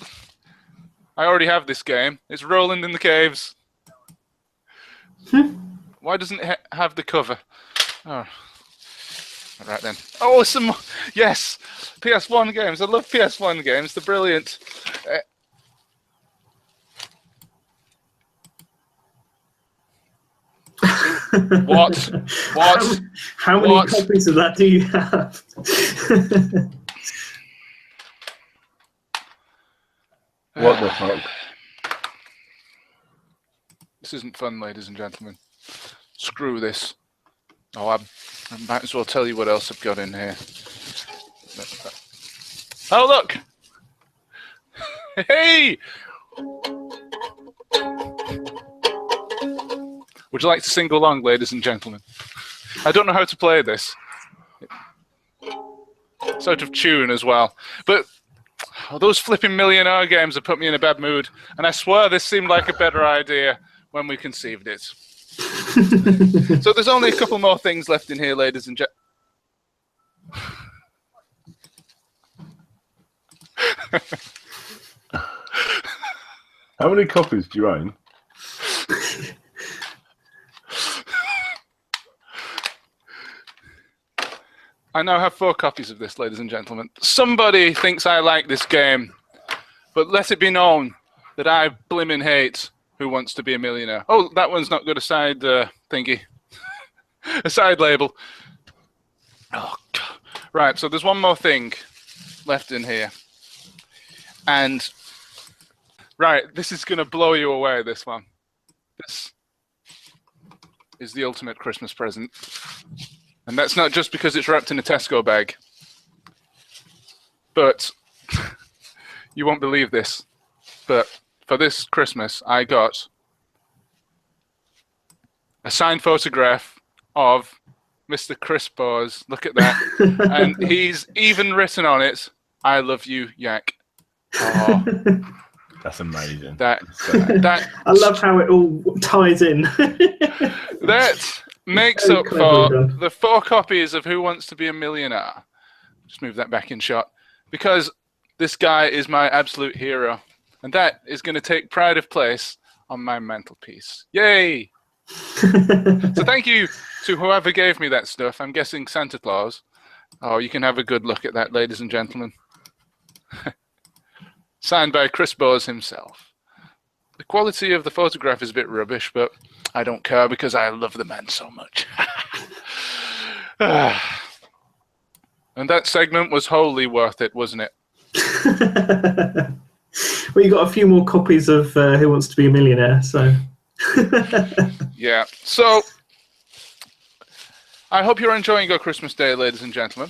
I already have this game. It's Roland in the Caves. Why doesn't it have the cover? Oh. All right then. Oh, some... yes! PS1 games. I love PS1 games. They're brilliant. What? How many copies of that do you have? What the fuck? This isn't fun, ladies and gentlemen. Screw this. Oh, I might as well tell you what else I've got in here. Oh, look! Hey! Would you like to sing along, ladies and gentlemen? I don't know how to play this. It's out of tune as well. But those flipping Millionaire games have put me in a bad mood, and I swear this seemed like a better idea when we conceived it. So there's only a couple more things left in here, ladies and gentlemen. How many copies do you own? I now have 4 copies of this, ladies and gentlemen. Somebody thinks I like this game, but let it be known that I blimmin' hate Who Wants to Be a Millionaire. Oh, that one's not got a side thingy. A side label. Oh, God. Right, so there's one more thing left in here. And, right, this is going to blow you away, this one. This is the ultimate Christmas present. And that's not just because it's wrapped in a Tesco bag. But, you won't believe this, but for this Christmas, I got a signed photograph of Mr. Chris Bowes. Look at that. And he's even written on it, "I love you, Yak." Oh, that's amazing. That I love how it all ties in. That makes So up for cleverly done. the 4 copies of Who Wants to Be a Millionaire. Just move that back in shot. Because This guy is my absolute hero, and that is going to take pride of place on my mantelpiece. Yay! So thank you to whoever gave me that stuff. I'm guessing Santa Claus. Oh, you can have a good look at that, ladies and gentlemen. Signed by Chris Bowes himself. The quality of the photograph is a bit rubbish, but I don't care because I love the man so much. And that segment was wholly worth it, wasn't it? Well, you got a few more copies of Who Wants to Be a Millionaire, so. Yeah. So, I hope you're enjoying your Christmas Day, ladies and gentlemen.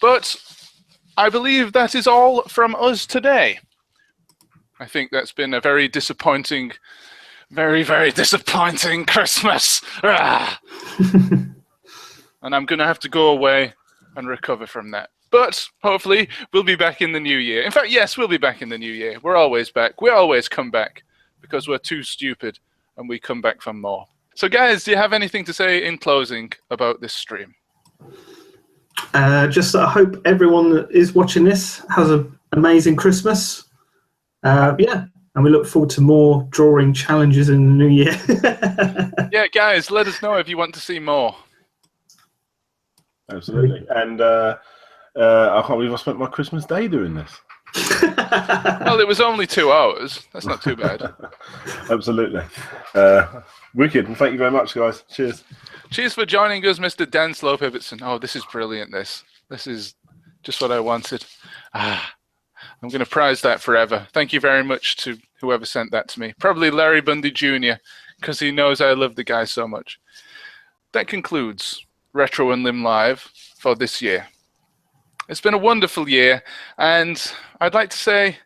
But I believe that is all from us today. I think that's been a very disappointing, very, very disappointing Christmas. And I'm going to have to go away and recover from that. But hopefully we'll be back in the new year. In fact, yes, we'll be back in the new year. We're always back. We always come back because we're too stupid and we come back for more. So guys, do you have anything to say in closing about this stream? Just that I hope everyone that is watching this has an amazing Christmas. Yeah, and we look forward to more drawing challenges in the new year. Yeah, guys, let us know if you want to see more. Absolutely. And I can't believe I spent my Christmas Day doing this. Well, it was only 2 hours. That's not too bad. Absolutely. Wicked. Well, thank you very much, guys. Cheers. Cheers for joining us, Mr. Dan Slope Ibbotson. Oh, this is brilliant, this. This is just what I wanted. I'm going to prize that forever. Thank you very much to whoever sent that to me. Probably Larry Bundy Jr., because he knows I love the guy so much. That concludes Retrounlim Live for this year. It's been a wonderful year, and I'd like to say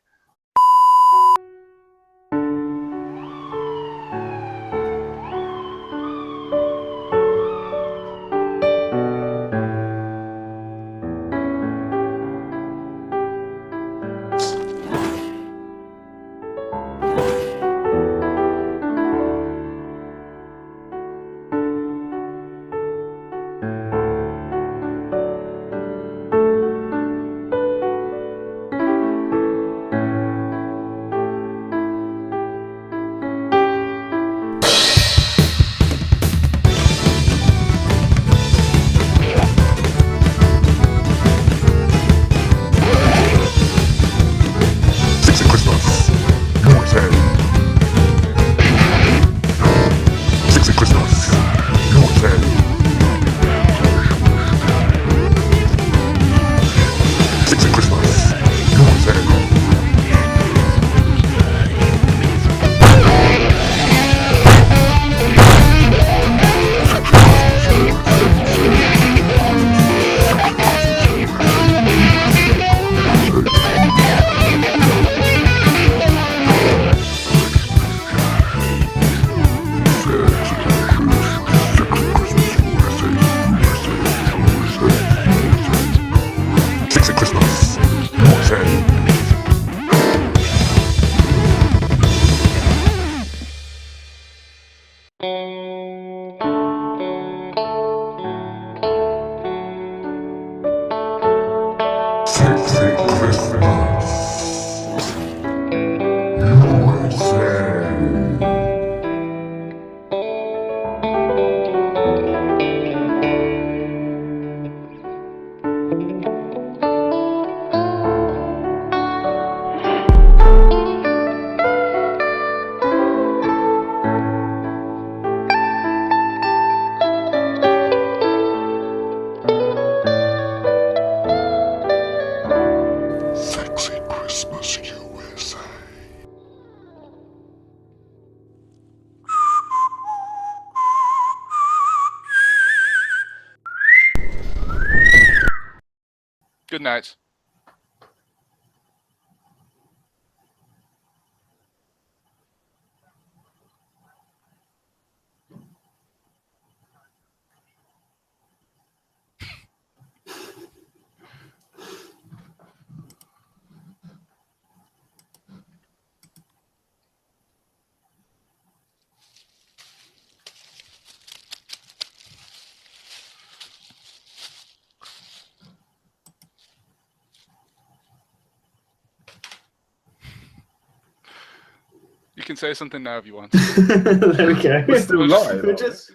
good night. can say something now if you want. There we go. We're still live. We're just